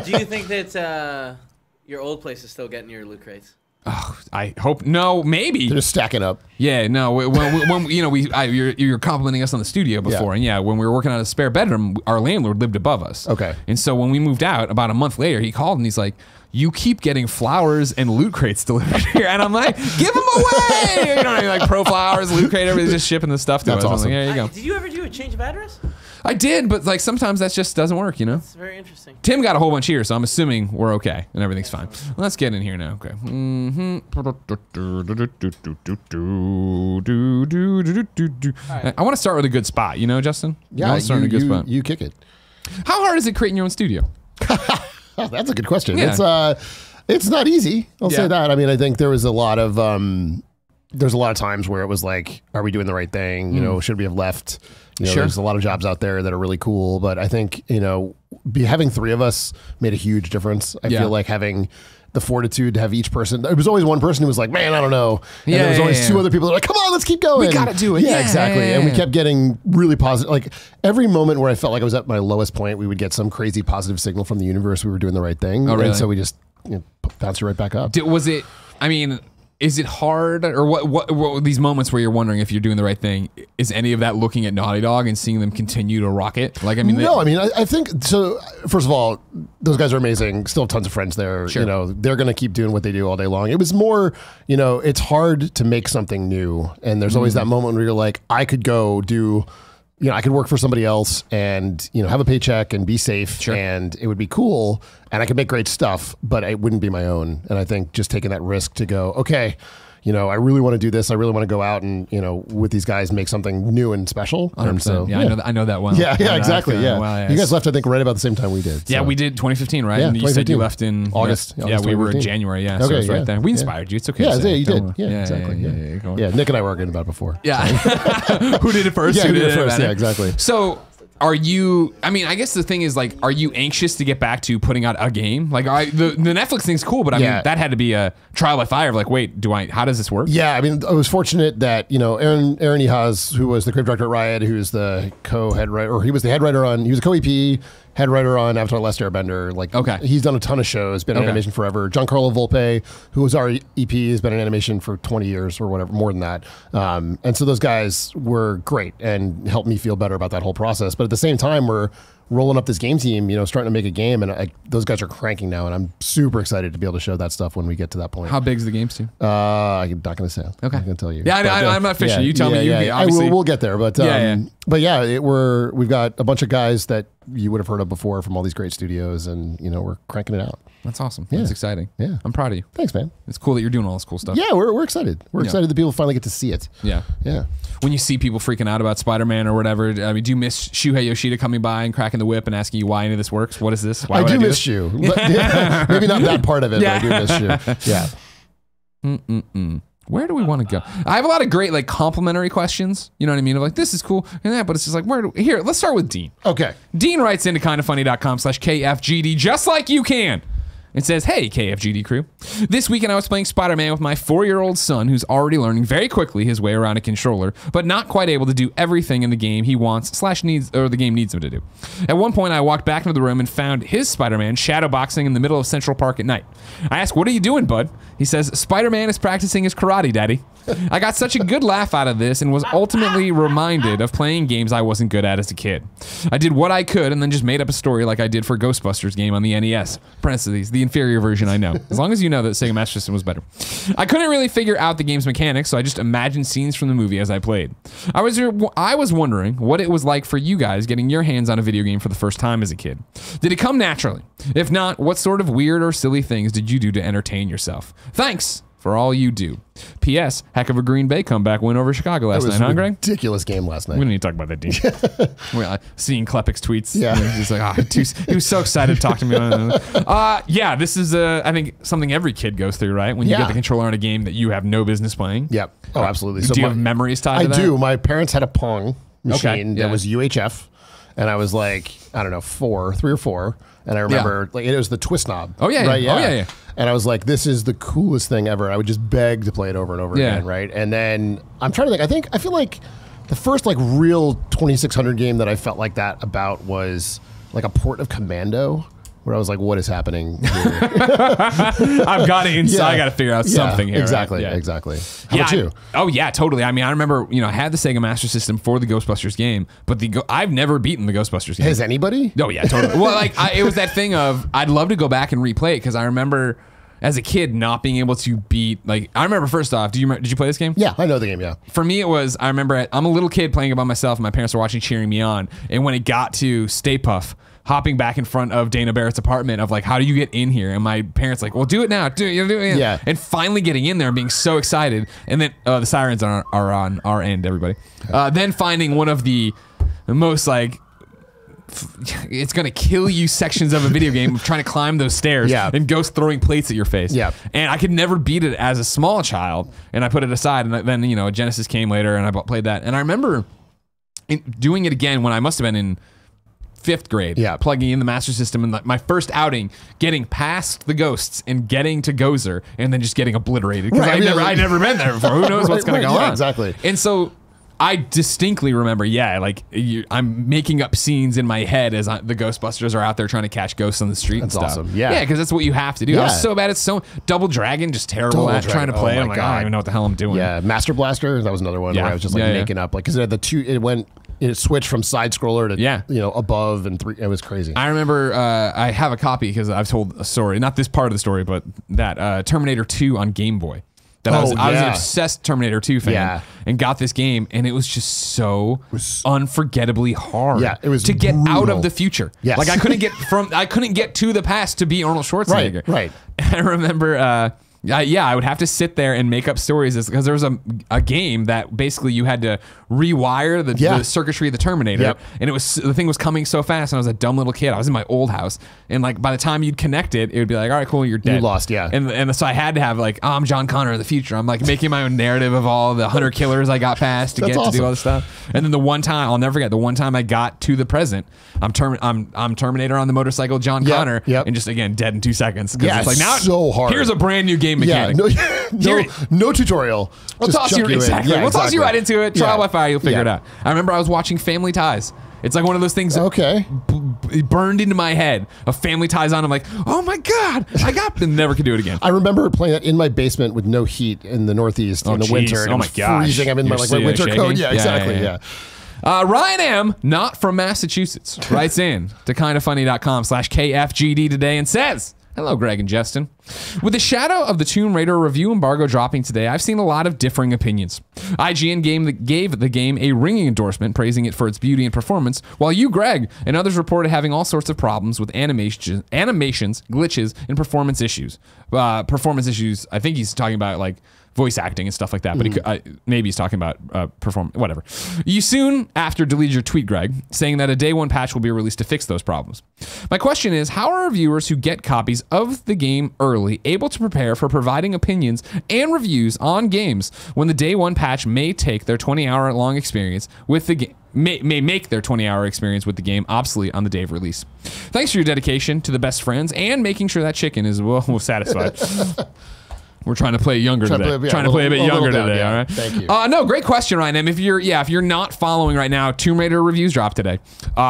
Do you think that your old place is still getting your Loot Crates? Oh, I hope, no, maybe. They're just stacking up. Yeah, no. When you know, you're complimenting us on the studio before, and yeah, when we were working on a spare bedroom, our landlord lived above us. Okay. And so when we moved out, about a month later, he called and he's like, "You keep getting flowers and Loot Crates delivered here," and I'm like, "Give them away!" You know what I mean? Like Pro Flowers, Loot Crate, everybody's just shipping the stuff to That's us. awesome. I'm like, there you go. Did you ever do a change of address? I did, but like sometimes that just doesn't work, you know. It's very interesting. Tim got a whole bunch here, so I'm assuming we're okay and everything's fine. Let's get in here now. Okay. I want to start with a good spot, you know, Justin? Yeah, I want to start in a good spot. you kick it. How hard is it creating your own studio? Oh, that's a good question. Yeah. It's not easy. I'll Yeah. say that. I mean, I think there was a lot of there's a lot of times where it was like, are we doing the right thing? You know, should we have left? You know, Sure. There's a lot of jobs out there that are really cool, but I think, you know, having 3 of us made a huge difference. I Yeah. feel like having the fortitude to have each person. It was always one person who was like, "Man, I don't know," and there was always 2 other people that were like, "Come on, let's keep going. We gotta do it." Yeah, Yeah, exactly. yeah, And we yeah. kept getting really positive. Like every moment where I felt like I was at my lowest point, we would get some crazy positive signal from the universe. We were doing the right thing. Oh, really? And so we just bounced it right back up. Was it, I mean, is it hard, or what these moments where you're wondering if you're doing the right thing, is any of that looking at Naughty Dog and seeing them continue to rock it? Like, I mean, No, I mean, I think so. First of all, those guys are amazing. Still have tons of friends there. Sure. You know, they're going to keep doing what they do all day long. It was more, you know, it's hard to make something new. And there's always that moment where you're like, I could go do, you know, I could work for somebody else and, you know, have a paycheck and be safe. Sure. And it would be cool. And I could make great stuff, but it wouldn't be my own. And I think just taking that risk to go, okay, you know, I really want to do this. I really want to go out and, you know, with these guys, make something new and special. 100%. And so, yeah, I know that one. Yeah, exactly. Yeah. Well, You guys left, I think, right about the same time we did. Yeah, so. we did 2015, right? Yeah, And you said you 2015. left in August. Yeah, August we were in 2015. January. Yeah, so Okay, it was right yeah, there. We yeah. inspired you. It's okay. Yeah, to say. you Don't did. worry. Yeah, exactly. Yeah, go on. Yeah, Nick and I were arguing about it before. Yeah. Who did it first? Yeah, Who who did it better? first? Yeah, exactly. So, are you? I mean, I guess the thing is, like, are you anxious to get back to putting out a game? Like, the Netflix thing's cool, but I Yeah. mean, that had to be a trial by fire. Of like, wait, how does this work? Yeah, I mean, I was fortunate that, you know, Aaron Ehas, who was the creative director at Riot, who's the co-head writer, or he was the head writer on, he was a co-EP, head writer on Avatar: Last Airbender. Like, he's done a ton of shows, been in animation forever. Giancarlo Volpe, who was our EP, has been in animation for 20 years or whatever, more than that. And so those guys were great and helped me feel better about that whole process. But at the same time, we're rolling up this game team, starting to make a game, and those guys are cranking now, and I'm super excited to be able to show that stuff when we get to that point. How big's the game team? I'm not going to say. Okay. I'm not going to tell you. Yeah, I'm not fishing. You tell me. We'll get there, but we've got a bunch of guys that you would have heard of before from all these great studios, and we're cranking it out. That's awesome. Yeah. That's exciting. Yeah. I'm proud of you. Thanks, man. It's cool that you're doing all this cool stuff. Yeah, we're excited. We're excited that people finally get to see it. Yeah. Yeah. When you see people freaking out about Spider-Man or whatever, I mean, do you miss Shuhei Yoshida coming by and cracking the whip and asking you why any of this works? What is this? Why I do miss this? Shu. Maybe not that part of it, but I do miss Shu. Yeah. Where do we want to go? I have a lot of great complimentary questions. You know what I mean? Of this is cool and that, but it's just here, let's start with Dean. Okay. Dean writes into kindafunny.com/KFGD just like you can. It says, hey, KFGD crew. This weekend I was playing Spider-Man with my 4-year-old son who's already learning very quickly his way around a controller, but not quite able to do everything in the game he wants / needs, or the game needs him to do. At one point, I walked back into the room and found his Spider-Man shadowboxing in the middle of Central Park at night. I asked, what are you doing, bud? He says, Spider-Man is practicing his karate, daddy. I got such a good laugh out of this and was ultimately reminded of playing games I wasn't good at as a kid. I did what I could and then just made up a story like I did for Ghostbusters game on the NES. Parentheses, the inferior version, I know. As long as you know that Sega Master System was better. I couldn't really figure out the game's mechanics, so I just imagined scenes from the movie as I played. I was wondering what it was like for you guys getting your hands on a video game for the first time as a kid. Did it come naturally? If not, what sort of weird or silly things did you do to entertain yourself? Thanks for all you do. P.S. Heck of a Green Bay comeback win over Chicago last night, huh, Greg? Ridiculous game last night. We don't need to talk about that, Dean. Seeing Klepek's tweets. Yeah. He's like, he was so excited to talk to me. This is, I think, something every kid goes through, right? When you get the controller in a game that you have no business playing. Yep. Oh, absolutely. So do you have memories tied to that? I do. My parents had a Pong machine that was UHF, and I was like, I don't know, 3 or 4. And I remember, it was the twist knob. Oh, yeah. Right? Oh, yeah. And I was like, this is the coolest thing ever. I would just beg to play it over and over again, right? And then I'm trying to think. I feel like the first real 2600 game that I felt like that about was a port of Commando, where I was like, what is happening here? I've got it inside. I got to figure out something here. Exactly. Right? Exactly. How about you? Totally. I mean, I remember, I had the Sega Master System for the Ghostbusters game, but I've never beaten the Ghostbusters game. Has anybody? Oh, yeah, totally. Well, it was that thing of, I'd love to go back and replay it, because I remember as a kid not being able to beat, I remember first off, did you play this game? Yeah, I know the game, yeah. For me, it was, I remember I'm a little kid playing it by myself, and my parents were watching, cheering me on, and when it got to Stay Puft, hopping back in front of Dana Barrett's apartment of how do you get in here? And my parents well, do it now. Do it. Yeah. And finally getting in there and being so excited. And then the sirens are on our end, everybody. Then finding one of the most it's going to kill you sections of a video game of trying to climb those stairs and ghosts throwing plates at your face. Yeah. And I could never beat it as a small child. And I put it aside. And then, Genesis came later and I played that. And I remember doing it again when I must have been in 5th grade, plugging in the Master System and my first outing, getting past the ghosts and getting to Gozer and then just getting obliterated because I'd never been there before. Who knows what's going to go on? Exactly. And so I distinctly remember, I'm making up scenes in my head as the Ghostbusters are out there trying to catch ghosts on the street and stuff. Awesome. Yeah. Yeah, because that's what you have to do. Yeah. I was so bad at Double Dragon, just terrible at trying to play. I'm like, I don't even know what the hell I'm doing. Yeah, Master Blaster, that was another one where I was just making up, because it had the two, it switched from side scroller to above and 3. It was crazy. I remember I have a copy because I've told a story, not this part of the story, but that Terminator 2 on Game Boy. I was an obsessed Terminator 2 fan and got this game, and it was just so unforgettably hard it was to get brutal. out of the future. Yes. I couldn't get to the past to be Arnold Schwarzenegger. Right. And I remember I would have to sit there and make up stories because there was a game that basically you had to rewire the circuitry of the Terminator, and the thing was coming so fast, and I was a dumb little kid. I was in my old house, and by the time you'd connect it, it would be like, all right, cool, you're dead. You lost, And so I had to have I'm John Connor in the future. I'm making my own narrative of all the hunter killers I got past to to do all this stuff. And then the one time I'll never forget, the one time I got to the present, I'm Terminator on the motorcycle, John Connor, and just again dead in 2 seconds. Yeah, it's now so hard. Here's a brand new game mechanic. No tutorial. We'll toss you right into it. Trial by fire, you'll figure it out. I remember I was watching Family Ties It's like one of those things burned into my head. A family ties on. I'm like, oh my God, I got them. Never could do it again. I remember playing that in my basement with no heat in the Northeast in the winter. And oh my gosh. Freezing. I'm in my winter coat. Yeah, exactly. Yeah. Ryan M., not from Massachusetts, writes in to kindafunny.com/KFGD today and says, hello, Greg and Justin. With the shadow of the Tomb Raider review embargo dropping today, I've seen a lot of differing opinions. IGN gave the game a ringing endorsement, praising it for its beauty and performance, while you, Greg, and others reported having all sorts of problems with animations, glitches, and performance issues. Performance issues, I think he's talking about like voice acting and stuff like that, but maybe he's talking about whatever. You soon after deleted your tweet, Greg, saying that a day one patch will be released to fix those problems. My question is, how are reviewers who get copies of the game early able to prepare for providing opinions and reviews on games when the day one patch may take their 20-hour long experience with the game? May make their 20-hour experience with the game obsolete on the day of release. Thanks for your dedication to the best friends and making sure that chicken is well satisfied. We're trying to play younger today. Trying to play a bit younger today. All right. Thank you. No, great question, Ryan. If you're not following right now, Tomb Raider reviews drop today.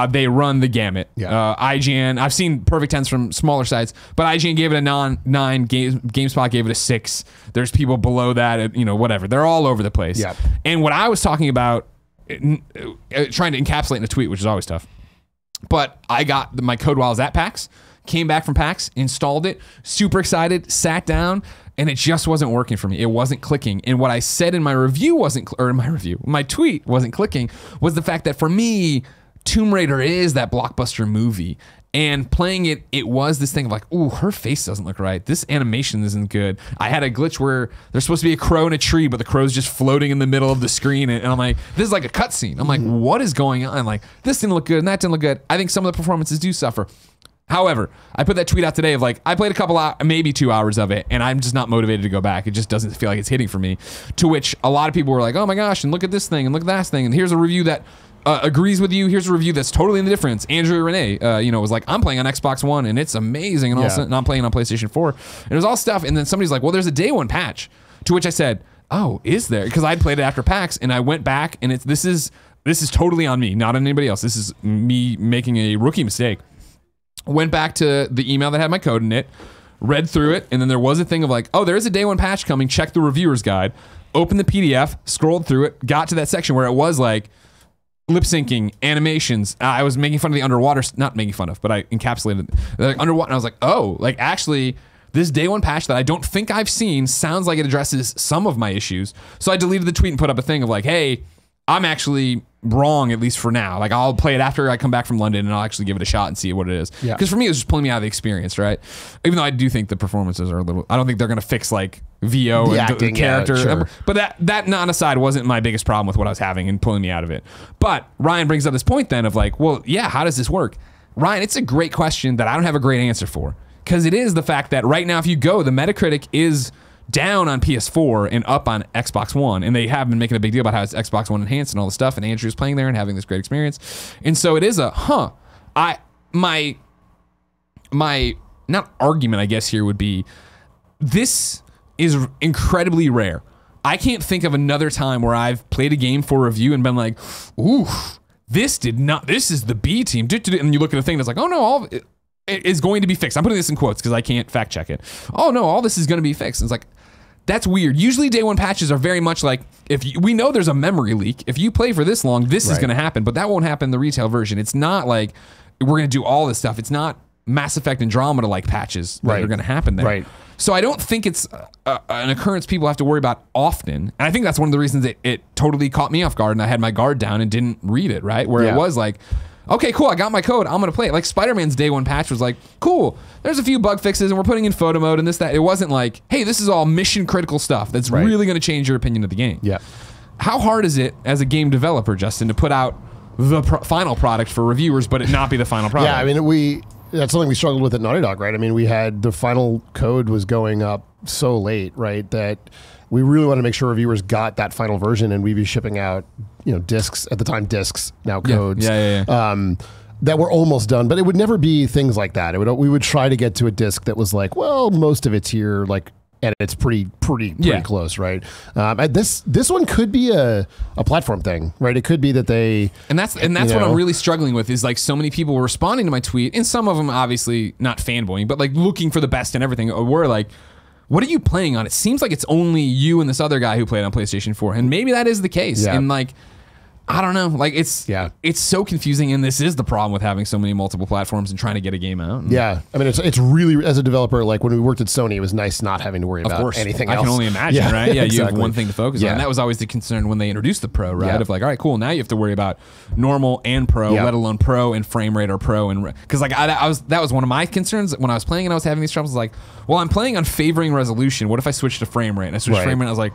They run the gamut. Yeah. IGN. I've seen perfect 10s from smaller sites, but IGN gave it a 9. GameSpot gave it a 6. There's people below that. Whatever. They're all over the place. Yeah. And what I was talking about, trying to encapsulate in a tweet, which is always tough. But I got my code while I was at PAX. Came back from PAX, installed it, super excited, sat down, and it just wasn't working for me. It wasn't clicking. And what I said in my review my tweet wasn't clicking, was the fact that for me, Tomb Raider is that blockbuster movie. And playing it, it was this thing of like, ooh, her face doesn't look right. This animation isn't good. I had a glitch where there's supposed to be a crow in a tree, but the crow's just floating in the middle of the screen. And I'm like, this is like a cutscene. I'm like, what is going on? Like, this didn't look good and that didn't look good. I think some of the performances do suffer. However, I put that tweet out today of like, I played a couple hours, maybe 2 hours of it, and I'm just not motivated to go back. It just doesn't feel like it's hitting for me. To which a lot of people were like, oh my gosh, and look at this thing, and look at that thing, and here's a review that agrees with you. Here's a review that's totally in the difference. Andrew Renee, was like, I'm playing on Xbox One, and it's amazing, and also, and I'm playing on PlayStation 4. And it was all stuff, and then somebody's like, well, there's a day one patch. To which I said, oh, is there? Because I'd played it after PAX, and I went back, and this is totally on me, not on anybody else. This is me making a rookie mistake. Went back to the email that had my code in it, read through it, and then there was a thing of like, oh, there's a day one patch coming, check the reviewer's guide. Opened the PDF, scrolled through it, got to that section where it was like lip syncing, animations. I was making fun of the underwater, not making fun of, but I encapsulated like underwater, and I was like, oh, like actually, this day one patch that I don't think I've seen sounds like it addresses some of my issues. So I deleted the tweet and put up a thing of like, hey, I'm actually wrong, at least for now. Like, I'll play it after I come back from London and I'll actually give it a shot and see what it is. Because for me, it was just pulling me out of the experience, right? Even though I do think the performances are a little, I don't think they're going to fix like VO and acting, the character. Sure. But that not aside wasn't my biggest problem with what I was having and pulling me out of it. But Ryan brings up this point then of like, well, yeah, how does this work? Ryan, it's a great question that I don't have a great answer for. Because it is the fact that right now, if you go, the Metacritic is down on PS4 and up on Xbox One, and they have been making a big deal about how it's Xbox One enhanced and all the stuff, and Andrew's playing there and having this great experience. And so it is my not argument, I guess here would be, this is incredibly rare. I can't think of another time where I've played a game for review and been like, ooh, this is the B team. And you look at a thing that's like, oh no, all it is going to be fixed. I'm putting this in quotes because I can't fact check it. Oh no, all this is going to be fixed. And it's like, that's weird. Usually day one patches are very much like, we know there's a memory leak. If you play for this long, this is going to happen, but that won't happen in the retail version. It's not like we're going to do all this stuff. It's not Mass Effect Andromeda like patches that are going to happen there. Right. So I don't think it's an occurrence people have to worry about often. And I think that's one of the reasons it totally caught me off guard and I had my guard down and didn't read it, right? Where it was like, okay, cool, I got my code, I'm gonna play it. Like Spider-Man's day one patch was like, cool, there's a few bug fixes and we're putting in photo mode and this, that. It wasn't like, hey, this is all mission critical stuff that's really gonna change your opinion of the game. Yeah. How hard is it as a game developer, Justin, to put out the final product for reviewers, but it not be the final product? Yeah, I mean, that's something we struggled with at Naughty Dog, right? I mean, we had the final code was going up so late, right, that we really want to make sure reviewers got that final version, and we'd be shipping out, discs at the time, now codes. That were almost done, but it would never be things like that. We would try to get to a disc that was like, well, most of it's here, like and it's pretty close, right? This one could be a platform thing, right? It could be that they and that's what I'm really struggling with is like so many people were responding to my tweet, and some of them obviously not fanboying, but like looking for the best and everything. Or were like, what are you playing on? It seems like it's only you and this other guy who played on PlayStation 4, and maybe that is the case. Yeah. And like, I don't know. Like it's so confusing, and this is the problem with having so many multiple platforms and trying to get a game out. Yeah, I mean, it's really, as a developer, like when we worked at Sony, it was nice not having to worry about anything else. I can only imagine, right? Yeah, exactly. you have one thing to focus on. And that was always the concern when they introduced the Pro, right? Of like, all right, cool. Now you have to worry about normal and Pro, let alone Pro and frame rate or Pro, and because like that was one of my concerns when I was playing and I was having these troubles. Like, well, I'm playing on favoring resolution. What if I switch to frame rate? And I switched to frame rate, and I was like,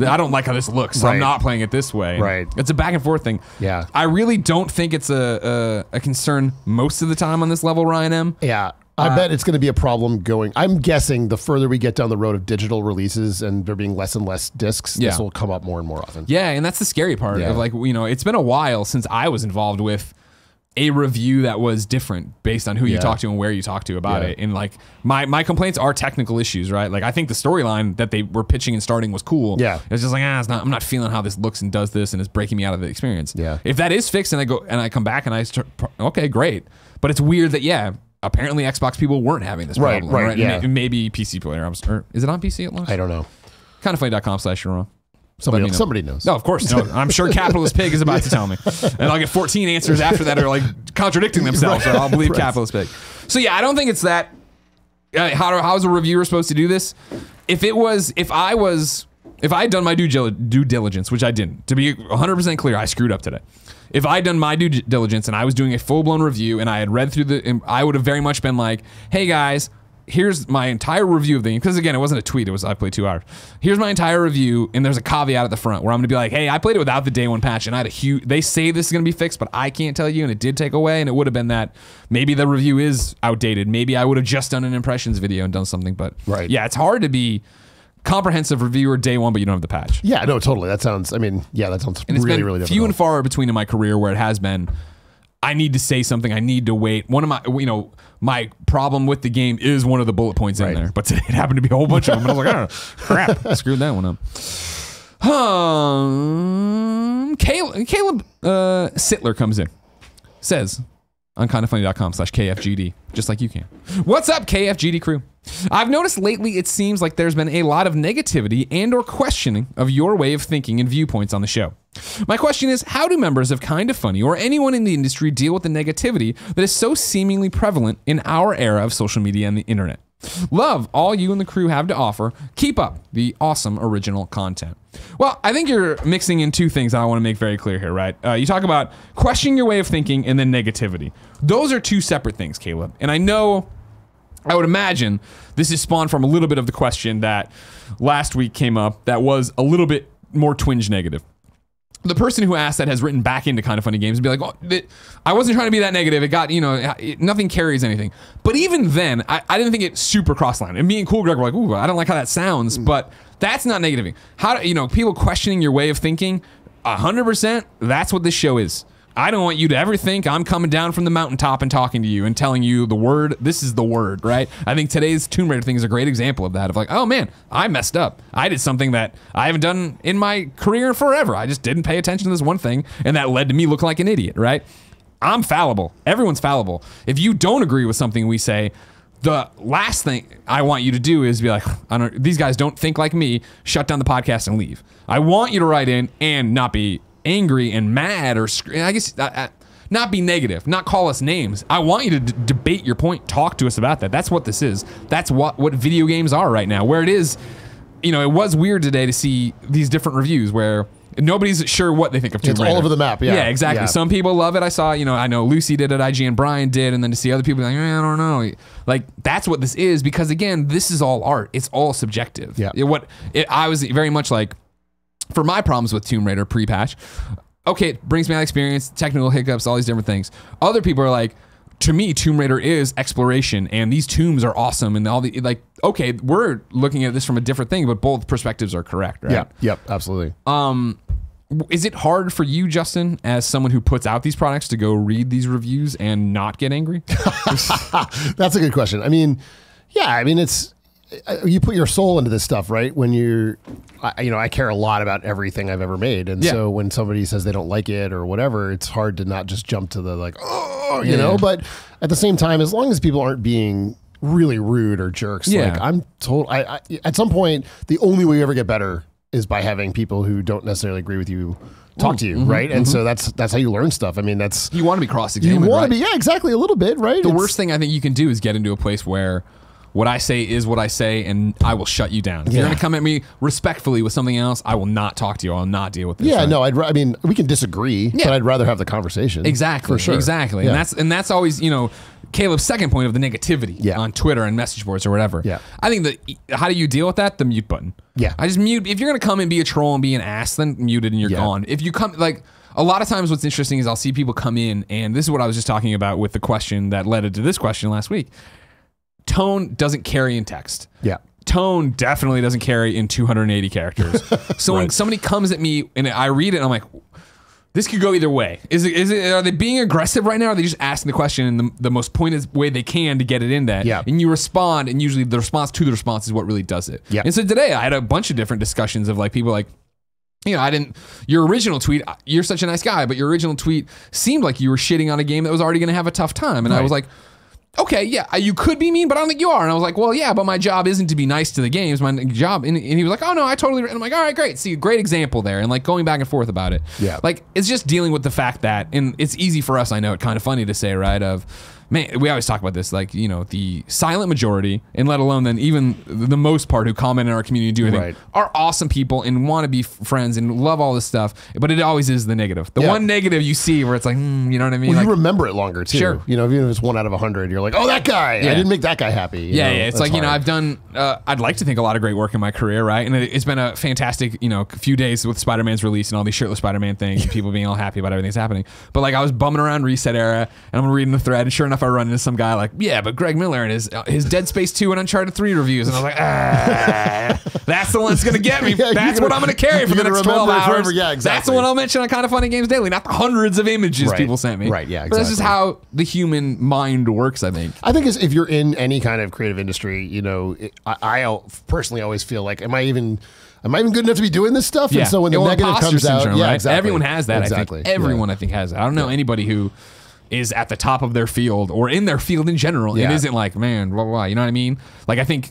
I don't like how this looks, so I'm not playing it this way. Right. It's a back and forth thing. Yeah. I really don't think it's a concern most of the time on this level, Ryan M. Yeah. I bet it's going to be a problem going. I'm guessing the further we get down the road of digital releases and there being less and less discs, this will come up more and more often. Yeah, and that's the scary part of like, you know, it's been a while since I was involved with a review that was different based on who you talk to and where you talk to about it. And like my complaints are technical issues, right? Like I think the storyline that they were pitching and starting was cool. Yeah. It's just like, I'm not feeling how this looks and does this and it's breaking me out of the experience. Yeah. If that is fixed and I go and I come back and I start, okay, great. But it's weird that, apparently Xbox people weren't having this problem. Right. Yeah. Maybe PC player. Or is it on PC at launch? I don't know. Kindoffunny.com/you're Somebody knows. No, of course. No, I'm sure Capitalist Pig is about to tell me. And I'll get 14 answers after that are like contradicting themselves. So I'll believe Capitalist Pig. So yeah, I don't think it's that. How's a reviewer supposed to do this? If I had done my due diligence, which I didn't, to be 100% clear, I screwed up today. If I had done my due diligence and I was doing a full-blown review and I had read through I would have very much been like, hey guys, here's my entire review of the game. Because again, it wasn't a tweet. It was I played 2 hours. Here's my entire review, and there's a caveat at the front where I'm going to be like, hey, I played it without the day one patch, and I had a huge. They say this is going to be fixed, but I can't tell you, and it did take away, and it would have been that maybe the review is outdated. Maybe I would have just done an impressions video and done something, but yeah, it's hard to be comprehensive reviewer day one, but you don't have the patch. Yeah, no, totally. That sounds. I mean, yeah, that sounds and it's really, been really difficult. Few and far between in my career where it has been. I need to say something. I need to wait. One of my, my problem with the game is one of the bullet points in there, but today it happened to be a whole bunch of them. And I was like, oh, crap, I screwed that one up. Caleb Sitler comes in, says on kindoffunny.com/KFGD, just like you can. What's up, KFGD crew? I've noticed lately it seems like there's been a lot of negativity and or questioning of your way of thinking and viewpoints on the show. My question is, how do members of Kind of Funny or anyone in the industry deal with the negativity that is so seemingly prevalent in our era of social media and the internet? Love all you and the crew have to offer. Keep up the awesome original content. Well, I think you're mixing in two things that I want to make very clear here, right? You talk about questioning your way of thinking and then negativity. Those are two separate things, Caleb. And I would imagine this is spawned from a little bit of the question that last week came up that was a little bit more twinge negative. The person who asked that has written back into Kind of Funny Games and be like, oh, I wasn't trying to be that negative. It got, nothing carries anything. But even then, I didn't think it super cross-line. And me and Cool Greg were like, ooh, I don't like how that sounds. But that's not negative. How do, people questioning your way of thinking, 100%, that's what this show is. I don't want you to ever think I'm coming down from the mountaintop and talking to you and telling you the word. This is the word, right? I think today's Tomb Raider thing is a great example of that. Of like, oh man, I messed up. I did something that I haven't done in my career forever. I just didn't pay attention to this one thing, and that led to me looking like an idiot, right? I'm fallible. Everyone's fallible. If you don't agree with something we say, the last thing I want you to do is be like, these guys don't think like me. Shut down the podcast and leave. I want you to write in and not be angry and mad or I guess not be negative, not call us names. I want you to debate your point, talk to us about that. That's what this is. That's what video games are right now, where it is, it was weird today to see these different reviews where nobody's sure what they think of Tomb Raider. It's all over the map. Yeah, exactly. Yeah. Some people love it. I saw, I know Lucy did it, IGN Brian did, and then to see other people like, I don't know. Like, that's what this is, because again, this is all art. It's all subjective. Yeah. I was very much like, for my problems with Tomb Raider pre-patch, okay, it brings me out experience, technical hiccups, all these different things. Other people are like, to me, Tomb Raider is exploration, and these tombs are awesome, and all the, like, okay, we're looking at this from a different thing, but both perspectives are correct, right? Yeah, yep, absolutely. Is it hard for you, Justin, as someone who puts out these products, to go read these reviews and not get angry? That's a good question. I mean, yeah, it's you put your soul into this stuff, right? When I care a lot about everything I've ever made. And so when somebody says they don't like it or whatever, it's hard to not just jump to the like, oh, you know, but at the same time, as long as people aren't being really rude or jerks, like I'm told, at some point, the only way you ever get better is by having people who don't necessarily agree with you talk to you, right? And so that's how you learn stuff. I mean, you want to be cross-examined, you want right? to be, exactly, a little bit, right? The worst thing I think you can do is get into a place where what I say is what I say, and I will shut you down. If you're going to come at me respectfully with something else, I will not talk to you. I'll not deal with this. Yeah, right? no, I mean, we can disagree, but I'd rather have the conversation. Exactly, for sure. Exactly, and that's always, you know, Caleb's second point of the negativity on Twitter and message boards or whatever. Yeah. I think that, how do you deal with that? The mute button. Yeah. I just mute. If you're going to come and be a troll and be an ass, then mute it and you're gone. If you come, like, a lot of times what's interesting is I'll see people come in, and this is what I was just talking about with the question that led to this question last week. Tone doesn't carry in text. Yeah. Tone definitely doesn't carry in 280 characters. So when somebody comes at me and I read it, and I'm like, this could go either way. Is it? Are they being aggressive right now? Or are they just asking the question in the most pointed way they can to get it in that? Yeah. And you respond, and usually the response to the response is what really does it. Yeah. And so today I had a bunch of different discussions of like people like, you know, your original tweet, you're such a nice guy, but your original tweet seemed like you were shitting on a game that was already going to have a tough time. And I was like, okay, yeah, you could be mean, but I don't think you are. And I was like, well, yeah, but my job isn't to be nice to the games. My job, and he was like, oh no, I totally. And I'm like, all right, great. See, great example there, and like going back and forth about it. Yeah, like it's just dealing with the fact that, and it's easy for us. I know, it's kind of funny to say, right? Of man, we always talk about this, like, you know, the silent majority, and let alone then even the most part who comment in our community and do anything are awesome people and want to be friends and love all this stuff. But it always is the negative. The one negative you see where it's like, you know what I mean? Well, like, you remember it longer too. Sure. You know, even if it's 1 out of 100, you're like, oh, that guy. I didn't make that guy happy. You know? It's like, you know, I've done, I'd like to think a lot of great work in my career, right? And it's been a fantastic, you know, few days with Spider-Man's release and all these shirtless Spider-Man things and people being all happy about everything that's happening. But like I was bumming around Reset Era and I'm reading the thread, and sure enough, I run into some guy like, yeah, but Greg Miller and his Dead Space 2 and Uncharted 3 reviews. And I was like, that's the one that's going to get me. That's what I'm going to carry for the next 12 hours. Forever. Yeah, exactly. That's the one I'll mention on Kind of Funny Games Daily, not the hundreds of images people sent me. Right, yeah, exactly. But that's just how the human mind works, I think. I think if you're in any kind of creative industry, you know, I personally always feel like, am I even good enough to be doing this stuff? Yeah. And so when the negative comes out, right? exactly. Everyone has that. Exactly. I think everyone I think has that. I don't know anybody who is at the top of their field or in their field in general. It isn't like, man, blah, blah, blah. You know what I mean? Like, I think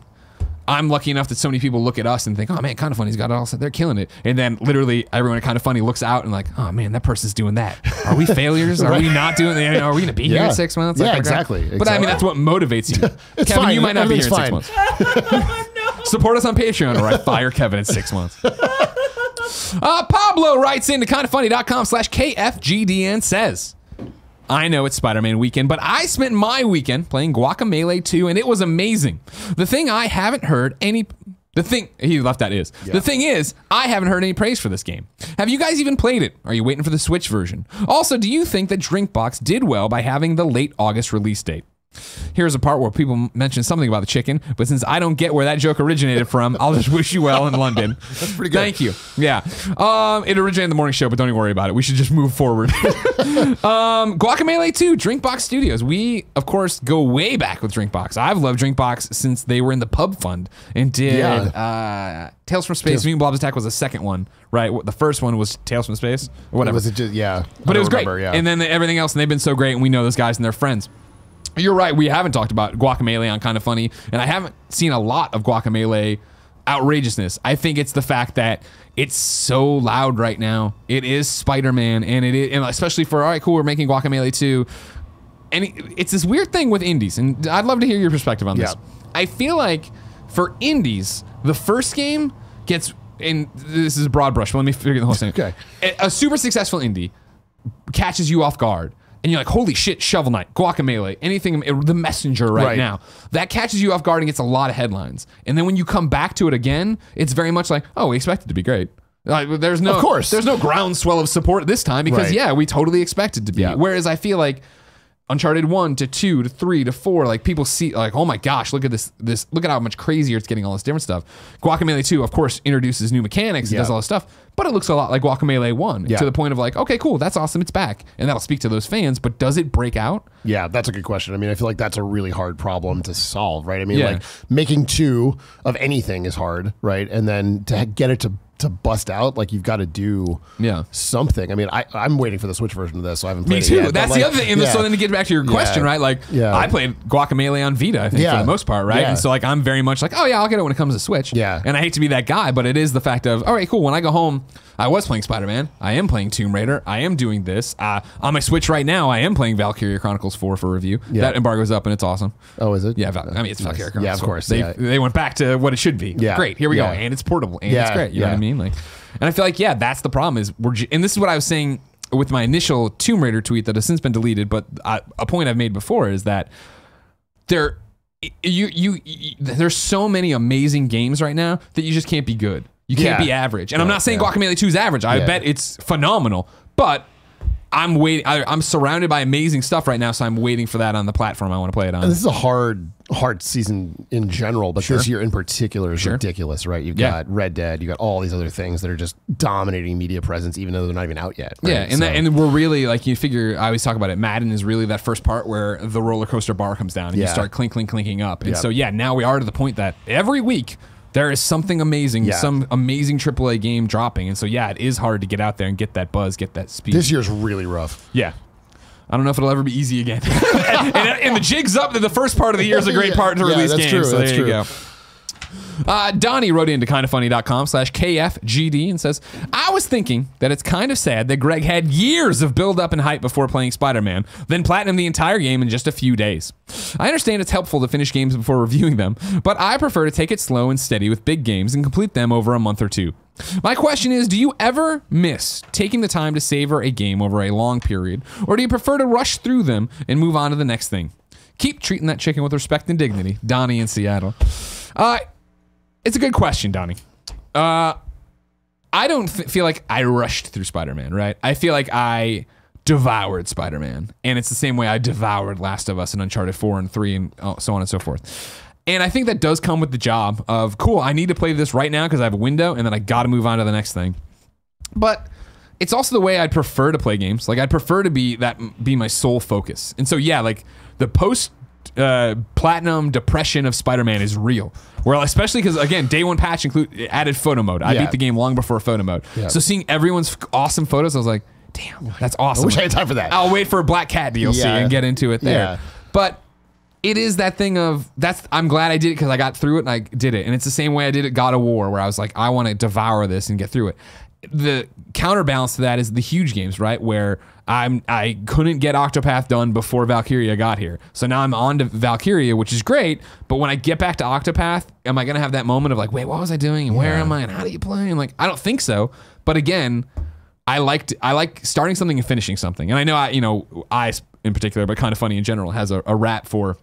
I'm lucky enough that so many people look at us and think, oh man, Kind of Funny's got it all set. They're killing it. And then literally everyone at Kind of Funny looks out and like, oh man, that person's doing that. Are we failures? Are we not doing that? Are we going to be here in 6 months? Yeah, like, exactly. But I mean, that's what motivates you. Kevin, fine. you might not be here in 6 months. No. Support us on Patreon or I fire Kevin in 6 months. Pablo writes into kindoffunny.com/KFGDN says, I know it's Spider-Man weekend, but I spent my weekend playing Guacamelee 2, and it was amazing. The thing I haven't heard any... The thing... He left that is. The thing is, I haven't heard any praise for this game. Have you guys even played it? Are you waiting for the Switch version? Also, do you think that Drinkbox did well by having the late August release date? Here's a part where people mention something about the chicken, but since I don't get where that joke originated from, I'll just wish you well in London. That's pretty good. Thank you. Yeah. It originated in the morning show, but don't even worry about it. We should just move forward. Guacamelee 2, Drinkbox Studios. We, of course, go way back with Drinkbox. I've loved Drinkbox since they were in the Pub Fund and did Tales from Space. Mutant Blob's Attack was the second one, right? The first one was Tales from Space or whatever. Was it just, but it was great. And then everything else, and they've been so great, and we know those guys and they're friends. You're right. We haven't talked about Guacamelee on Kind of Funny, and I haven't seen a lot of Guacamelee outrageousn's. I think it's the fact that it's so loud right now. It is Spider-Man, and especially for, all right, cool, we're making Guacamelee 2. And it's this weird thing with indies, and I'd love to hear your perspective on this. I feel like for indies, the first game gets, and this is a broad brush, but let me figure the whole thing. Okay. A super successful indie catches you off guard. And you're like, holy shit, Shovel Knight, Guacamelee, anything, The Messenger right now. That catches you off guard and gets a lot of headlines. And then when you come back to it again, it's very much like, oh, we expect it to be great. There's no groundswell of support this time because, we totally expect it to be. Whereas I feel like Uncharted 1 to 2 to 3 to 4, like people see like, oh my gosh, look at this, look at how much crazier it's getting, all this different stuff. Guacamelee 2, of course, introduces new mechanics and does all this stuff. but it looks a lot like Guacamelee 1 Yeah. to the point of like, okay, cool, that's awesome, it's back. And that'll speak to those fans, but does it break out? Yeah, that's a good question. I mean, I feel like that's a really hard problem to solve, right? I mean, Yeah. like making 2 of anything is hard, right? And then to get it to bust out, like you've got to do something. I mean, I'm waiting for the Switch version of this, so I haven't played Me too. it yet. That's the other thing. And so then to get back to your question, right? Like I played Guacamelee on Vita, I think, for the most part, right? And so like I'm very much like, oh yeah, I'll get it when it comes to Switch. Yeah. And I hate to be that guy, but it is the fact of, all right, cool. When I go home, I was playing Spider-Man. I am playing Tomb Raider. I am doing this. On my Switch right now, I am playing Valkyria Chronicles 4 for review. Yeah. That embargo's up and it's awesome. Oh, is it? Yeah, I mean, it's Valkyria Chronicles. Yeah, of course. 4. They went back to what it should be. Yeah. Great. Here we go. Yeah. And it's portable. And it's great. You know what I mean? Like, and I feel like, yeah, that's the problem is and this is what I was saying with my initial Tomb Raider tweet that has since been deleted, but a point I've made before is that there's so many amazing games right now that you just can't be good. You can't be average. And I'm not saying Guacamelee 2 is average. I bet it's phenomenal, but I'm waiting. I'm surrounded by amazing stuff right now, so I'm waiting for that on the platform I want to play it on. And this is a hard season in general, but this year in particular is ridiculous, right? You've got Red Dead, you got all these other things that are just dominating media presence, even though they're not even out yet. Right? Yeah, and we're really, like, you figure, I always talk about it, Madden is really that first part where the roller coaster bar comes down and you start clinking up. And so, now we are to the point that every week there is something amazing, some amazing AAA game dropping. And so, it is hard to get out there and get that buzz, get that speed. This year's really rough. Yeah. I don't know if it'll ever be easy again. and the jig's up that the first part of the year is a great part to release games. True, so that's there you go. Donnie wrote into kindafunny.com/KFGD and says, I was thinking that it's kind of sad that Greg had years of build up and hype before playing Spider-Man, then platinum the entire game in just a few days. I understand it's helpful to finish games before reviewing them, but I prefer to take it slow and steady with big games and complete them over a month or two. My question is, do you ever miss taking the time to savor a game over a long period, or do you prefer to rush through them and move on to the next thing? Keep treating that chicken with respect and dignity. Donnie in Seattle. It's a good question, Donnie. I don't feel like I rushed through Spider-Man, right? I feel like I devoured Spider-Man, and it's the same way I devoured Last of Us and Uncharted 4 and 3 and so on and so forth. And I think that does come with the job of, cool, I need to play this right now because I have a window, and then I got to move on to the next thing. But it's also the way I'd prefer to play games. Like, I'd prefer to be my sole focus. And so, like, the post-platinum depression of Spider-Man is real. Well, especially because, again, day one patch added photo mode. I beat the game long before photo mode. Yeah. So seeing everyone's awesome photos, I was like, damn, that's awesome. I wish I had time for that. I'll wait for a Black Cat DLC and get into it there. Yeah. But it is that thing of, I'm glad I did it because I got through it and I did it. And it's the same way I did at God of War, where I was like, I want to devour this and get through it. The counterbalance to that is the huge games, right? Where I couldn't get Octopath done before Valkyria got here. So now I'm on to Valkyria, which is great. But when I get back to Octopath, am I going to have that moment of like, wait, what was I doing? And where am I? And how do you play? And like, I don't think so. But again, I like starting something and finishing something. And I know I in particular, but Kind of Funny in general, has a rap for,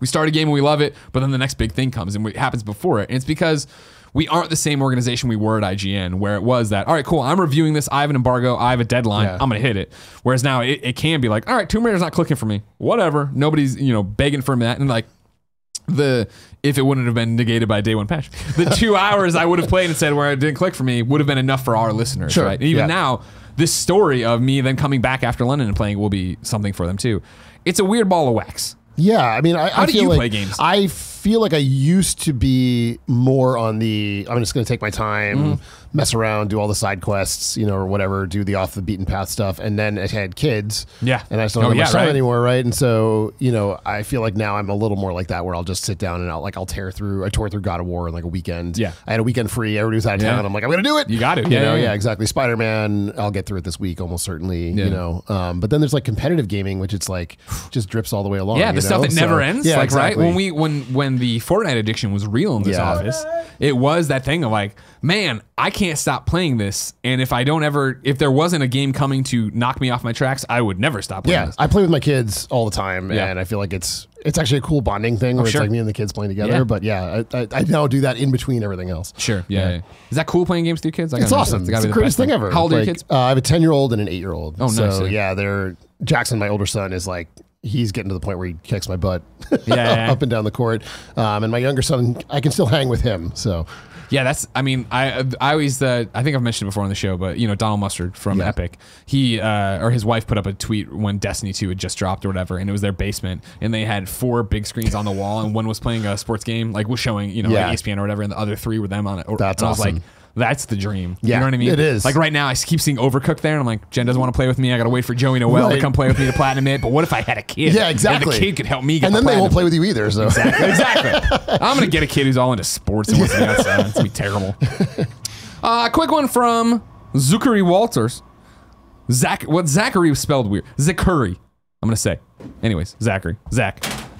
we start a game and we love it, but then the next big thing comes and it happens before it. And it's because we aren't the same organization we were at IGN, where it was that, all right, cool, I'm reviewing this, I have an embargo, I have a deadline, I'm going to hit it. Whereas now it can be like, all right, Tomb Raider's not clicking for me. Whatever. Nobody's, begging for that. And like, if it wouldn't have been negated by day one patch, the 2 hours I would have played and said where it didn't click for me would have been enough for our listeners, right? And even now, this story of me then coming back after London and playing will be something for them too. It's a weird ball of wax. Yeah, I mean, how do you play games? I feel like I used to be more on the, I'm just going to take my time, mess around, do all the side quests, or whatever, do the off the beaten path stuff. And then I had kids. Yeah. And I just don't have much time anymore, right? And so, I feel like now I'm a little more like that, where I'll just sit down and I tore through God of War in like a weekend. Yeah. I had a weekend free. Everybody was out of town. I'm like, I'm going to do it. You got it. Yeah, exactly. Spider-Man, I'll get through it this week, almost certainly, But then there's like competitive gaming, which it's like, just drips all the way along. Yeah, the stuff that never ends. Yeah, like, exactly. right? When the Fortnite addiction was real in this office, it was that thing of like, man, I can't stop playing this. And if there wasn't a game coming to knock me off my tracks, I would never stop playing this. I play with my kids all the time, and I feel like it's actually a cool bonding thing where it's like me and the kids playing together. But I now do that in between everything else. Sure. Yeah. Is that cool playing games with your kids? It's awesome. It's the greatest thing ever. How old are your kids? I have a 10-year-old and an 8-year-old. Oh, nice. So Jackson, my older son, is like he's getting to the point where he kicks my butt Yeah. up and down the court. And my younger son, I can still hang with him. So Yeah, that's. I mean, I always. I think I've mentioned it before on the show, but Donald Mustard from Epic, he or his wife put up a tweet when Destiny 2 had just dropped or whatever, and it was their basement, and they had 4 big screens on the wall, and one was playing a sports game, like was showing like ESPN or whatever, and the other 3 were them on it. That's and I was awesome. like, that's the dream. Yeah, you know what I mean? it is. Like right now, I keep seeing Overcooked there, and I'm like, Jen doesn't want to play with me. I got to wait for Joey Noel to come play with me to platinum it. But what if I had a kid? Yeah, exactly. And the kid could help me get and the then they won't platinum. play with you either. So Exactly. I'm going to get a kid who's all into sports and wants to be outside. It's going to be terrible. Quick one from Zakury Walters. Zakury was spelled weird. Zakury, I'm going to say. Anyways, Zach.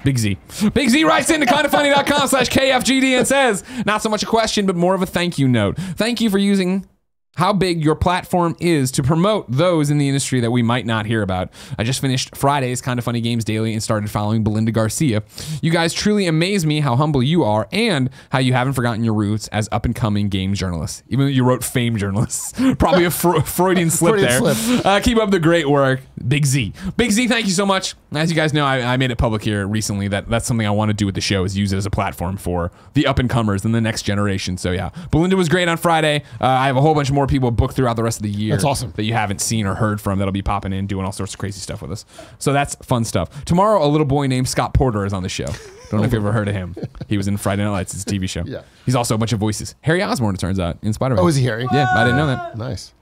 Big Z. Big Z writes into kindafunny.com/KFGD and says, not so much a question, but more of a thank you note. Thank you for using how big your platform is to promote those in the industry that we might not hear about. I just finished Friday's Kinda Funny Games Daily and started following Belinda Garcia. You guys truly amaze me how humble you are and how you haven't forgotten your roots as up-and-coming game journalists. Even though you wrote fame journalists. Probably a Freudian slip there. Keep up the great work. Big Z. Big Z, thank you so much. As you guys know, I made it public here recently that that's something I want to do with the show is use it as a platform for the up-and-comers and the next generation. So yeah, Belinda was great on Friday. I have a whole bunch more people booked throughout the rest of the year. That's awesome. That you haven't seen or heard from that'll be popping in, doing all sorts of crazy stuff with us. So that's fun stuff. Tomorrow, a little boy named Scott Porter is on the show. Don't know if you ever heard of him. He was in Friday Night Lights. It's a TV show. Yeah. He's also a bunch of voices. Harry Osborn, it turns out, in Spider-Man. Oh, is he Harry? Yeah, I didn't know that. Nice.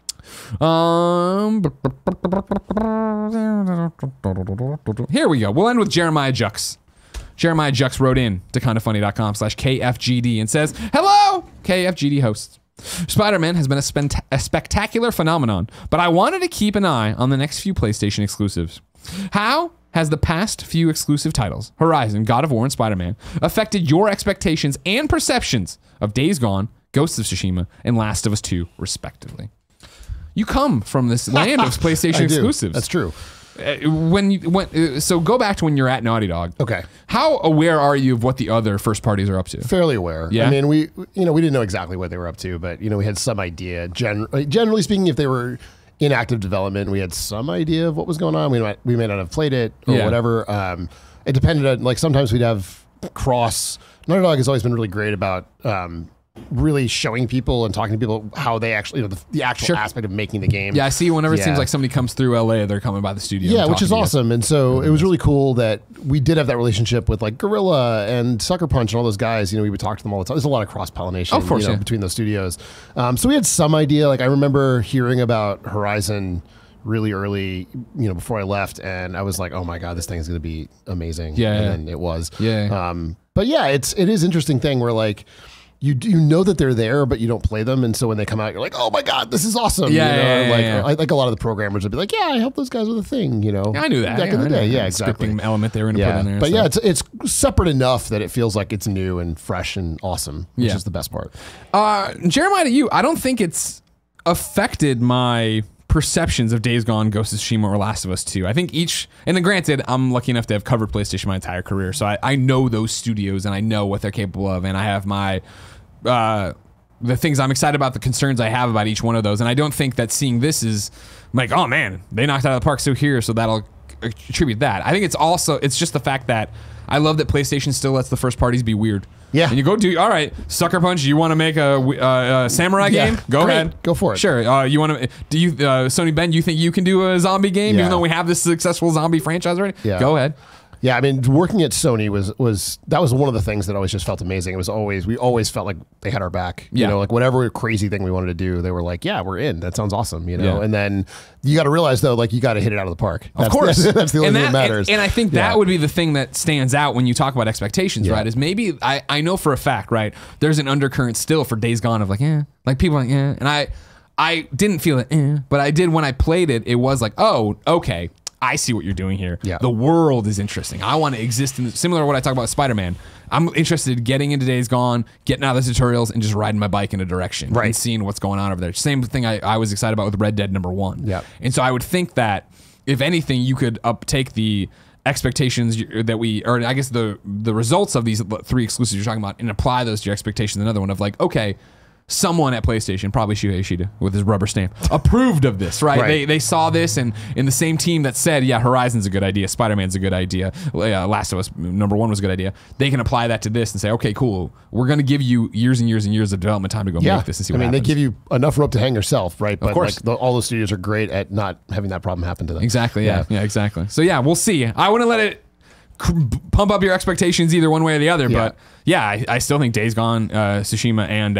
Here we go. We'll end with JeremiahJUX. JeremiahJUX wrote in to kindafunny.com/KFGD and says, hello, KFGD hosts. Spider-Man has been a spectacular phenomenon, but I wanted to keep an eye on the next few PlayStation exclusives. How has the past few exclusive titles, Horizon, God of War, and Spider-Man, affected your expectations and perceptions of Days Gone, Ghost of Tsushima, and Last of Us 2, respectively? You come from this land of PlayStation exclusives. That's true. So go back to when you're at Naughty Dog. Okay. How aware are you of what the other first parties are up to? Fairly aware. Yeah. I mean, we didn't know exactly what they were up to, but we had some idea. Generally speaking, if they were in active development, we had some idea of what was going on. We may not have played it or whatever. It depended on, like, sometimes we'd have cross. Naughty Dog has always been really great about really showing people and talking to people how they actually, the actual aspect of making the game. Yeah, I see whenever it seems like somebody comes through LA, they're coming by the studio. Yeah, which is awesome. And so it was really cool that we did have that relationship with like Gorilla and Sucker Punch and all those guys. We would talk to them all the time. There's a lot of cross-pollination between those studios. So we had some idea. Like I remember hearing about Horizon really early, before I left, and I was like, oh my God, this thing is going to be amazing. Yeah. And it was. Yeah. But yeah, it is interesting thing where like, you know that they're there, but you don't play them, and so when they come out, you're like, "Oh my God, this is awesome!" I think a lot of the programmers would be like, "Yeah, I helped those guys with a thing," Yeah, I knew that back in the day. Yeah, exactly. Scripting element they were going to put in there. But yeah, it's separate enough that it feels like it's new and fresh and awesome, which is the best part. Jeremiah, to you, I don't think it's affected my perceptions of Days Gone, Ghost of Tsushima, or Last of Us 2. I think each, and then granted, I'm lucky enough to have covered PlayStation my entire career, so I know those studios and I know what they're capable of, and I have my the things I'm excited about, the concerns I have about each one of those, and I don't think that seeing this is like, oh man, they knocked it out of the park so here, so that'll attribute that. I think it's just the fact that I love that PlayStation still lets the first parties be weird. Yeah. And you go do, all right, Sucker Punch, you want to make a samurai game? Go ahead. Go for it. Sure. You want to, Sony Ben, you think you can do a zombie game even though we have this successful zombie franchise already? Yeah. Go ahead. Yeah, I mean, working at Sony was one of the things that always just felt amazing. It was we always felt like they had our back. Yeah. Like whatever crazy thing we wanted to do, they were like, yeah, we're in. That sounds awesome, And then you got to realize though, like you got to hit it out of the park. Of course. That's the only thing that matters. And I think that would be the thing that stands out when you talk about expectations, right? Is maybe, I know for a fact, right, there's an undercurrent still for Days Gone of like, like people are like, and I didn't feel it, but I did when I played it. It was like, oh, okay. I see what you're doing here. Yeah. The world is interesting. I want to exist in similar to what I talk about Spider-Man. I'm interested in getting into Days Gone, getting out of the tutorials, and just riding my bike in a direction and seeing what's going on over there. Same thing I was excited about with Red Dead 1. Yeah. And so I would think that if anything, you could uptake the expectations that or I guess the results of these 3 exclusives you're talking about and apply those to your expectations. Another one of like, okay, someone at PlayStation, probably Shuhei Ishida with his rubber stamp, approved of this, right? They saw this, and in the same team that said, yeah, Horizon's a good idea, Spider-Man's a good idea, Last of Us #1 was a good idea, they can apply that to this and say, okay, cool, we're going to give you years and years and years of development time to go make this and see what happens. They give you enough rope to hang yourself, right? But of course. Like, all the studios are great at not having that problem happen to them. Exactly, yeah, exactly. So yeah, we'll see. I wouldn't let it pump up your expectations either one way or the other, but yeah, I still think Days Gone, Tsushima, and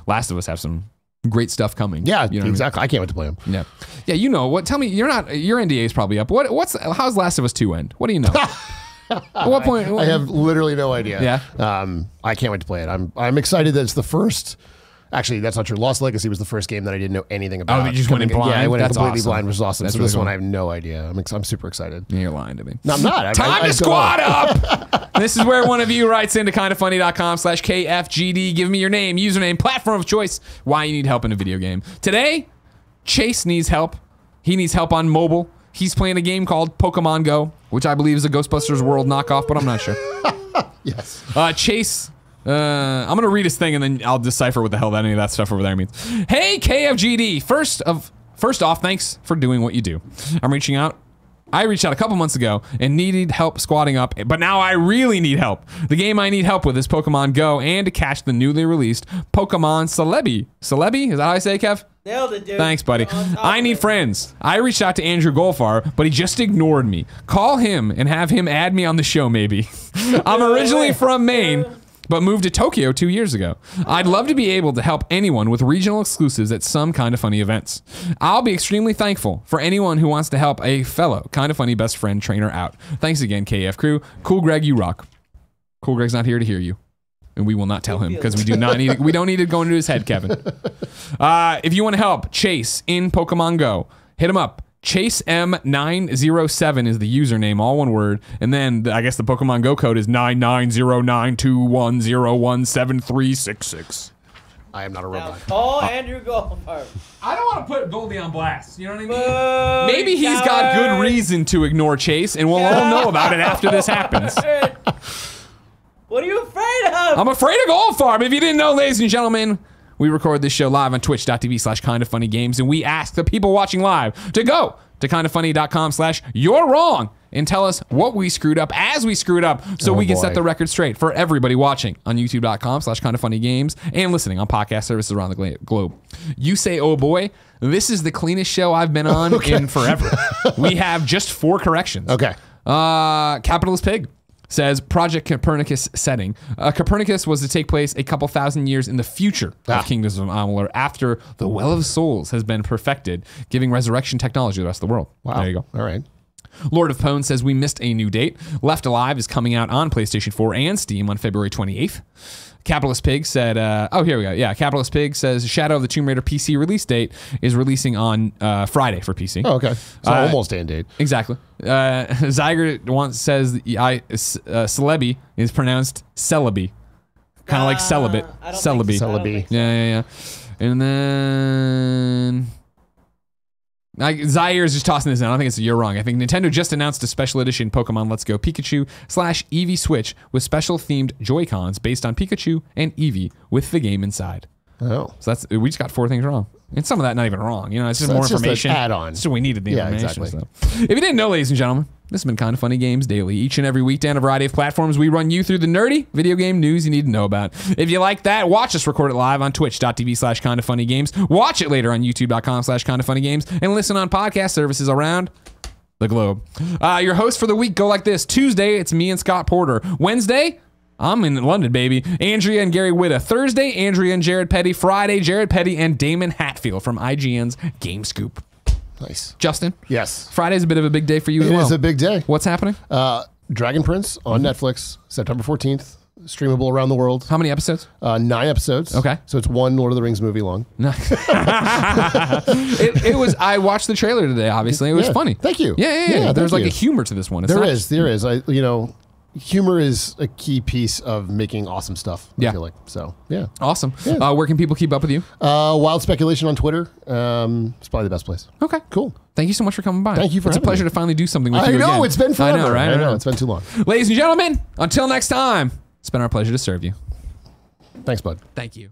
Last of Us have some great stuff coming. Yeah, you know exactly. I can't wait to play them. Yeah. You know what? Tell me, your NDA is probably up. How's Last of Us 2 end? What do you know? At what point? I have literally no idea. Yeah. I can't wait to play it. I'm excited that it's the first. Actually, that's not true. Lost Legacy was the first game that I didn't know anything about. Oh, you just went in blind? Yeah, I went in completely awesome. blind, which was awesome. That's so really this one, cool. I have no idea. I'm super excited. You're lying to me. No, I'm not. Time to squad up! This is where one of you writes into kindafunny.com/KFGD. Give me your name, username, platform of choice, why you need help in a video game. Today, Chase needs help. He needs help on mobile. He's playing a game called Pokemon Go, which I believe is a Ghostbusters World knockoff, but I'm not sure. Yes. Chase, I'm going to read his thing and then I'll decipher what the hell any of that stuff over there means. Hey, KFGD. First off, thanks for doing what you do. I reached out a couple months ago and needed help squatting up, but now I really need help. The game I need help with is Pokemon Go and to catch the newly released Pokemon Celebi. Celebi? Is that how I say it, Kev? Nailed it, dude. Thanks, buddy. I need friends. I reached out to Andrew Golfar, but he just ignored me. Call him and have him add me on the show, maybe. I'm originally from Maine, but moved to Tokyo 2 years ago. I'd love to be able to help anyone with regional exclusives at some Kinda Funny events. I'll be extremely thankful for anyone who wants to help a fellow Kinda Funny best friend trainer out. Thanks again, KF crew. Cool Greg, you rock. Cool Greg's not here to hear you. And we will not tell him because we don't need it going into his head, Kevin. If you want to help Chase in Pokemon Go, hit him up. Chase M907 is the username, all one word. And then I guess the Pokemon Go code is 990921017366. I am not a robot. Call Andrew Goldfarb. I don't want to put Goldie on blast. You know what I mean? Maybe he's got good reason to ignore Chase, and we'll all know about it after this happens. What are you afraid of? I'm afraid of Goldfarb. If you didn't know, ladies and gentlemen, we record this show live on twitch.tv/kindafunnygames, and we ask the people watching live to go to kindafunny.com/you're wrong and tell us what we screwed up as we screwed up so we can set the record straight for everybody watching on youtube.com/kindafunnygames and listening on podcast services around the globe. You say, oh boy, this is the cleanest show I've been on in forever. We have just 4 corrections. Okay. Capitalist Pig says Project Copernicus setting. Copernicus was to take place a couple thousand years in the future of Kingdoms of Amalur after the Well of Souls has been perfected, giving resurrection technology to the rest of the world. Wow. There you go. All right. Lord of Pone says we missed a new date. Left Alive is coming out on PlayStation 4 and Steam on February 28th. Capitalist Pig said, oh, here we go. Yeah, Capitalist Pig says Shadow of the Tomb Raider PC release date is releasing on Friday for PC. Oh, okay. So almost day and date. Exactly. Zyger says Celebi is pronounced Celebi. Kind of like celibate. Celebi. Celebi. Yeah. And then Zaire is just tossing this in. I don't think it's you're wrong. I think Nintendo just announced a special edition Pokemon Let's Go Pikachu / Eevee Switch with special themed Joy-Cons based on Pikachu and Eevee with the game inside. Oh. So we just got 4 things wrong. And some of that not even wrong. You know, it's just more information. Just an add-on. So we needed the information. Exactly. So. If you didn't know, ladies and gentlemen, this has been Kinda Funny Games Daily. Each and every weekday on a variety of platforms, we run you through the nerdy video game news you need to know about. If you like that, watch us record it live on twitch.tv/kindafunnygames. Watch it later on youtube.com/kindafunnygames and listen on podcast services around the globe. Your hosts for the week go like this. Tuesday, it's me and Scott Porter. Wednesday, I'm in London, baby. Andrea and Gary Whitta. Thursday, Andrea and Jared Petty. Friday, Jared Petty and Damon Hatfield from IGN's Game Scoop. Nice. Justin? Yes. Friday's a bit of a big day for you as It well. is a big day. What's happening? Dragon Prince on Netflix, September 14th. Streamable around the world. How many episodes? 9 episodes. Okay. So it's 1 Lord of the Rings movie long. It was. I watched the trailer today, obviously. It was funny. Thank you. Yeah. There's like a humor to this one. It's There not- is. Humor is a key piece of making awesome stuff, I feel like. So, yeah. Awesome. Where can people keep up with you? Wild Speculation on Twitter. It's probably the best place. Okay. Cool. Thank you so much for coming by. Thank you for It's a having pleasure me. to finally do something with you I again. know, it's been forever. I know, right? I know, it's been too long. Ladies and gentlemen, until next time, it's been our pleasure to serve you. Thanks, bud. Thank you.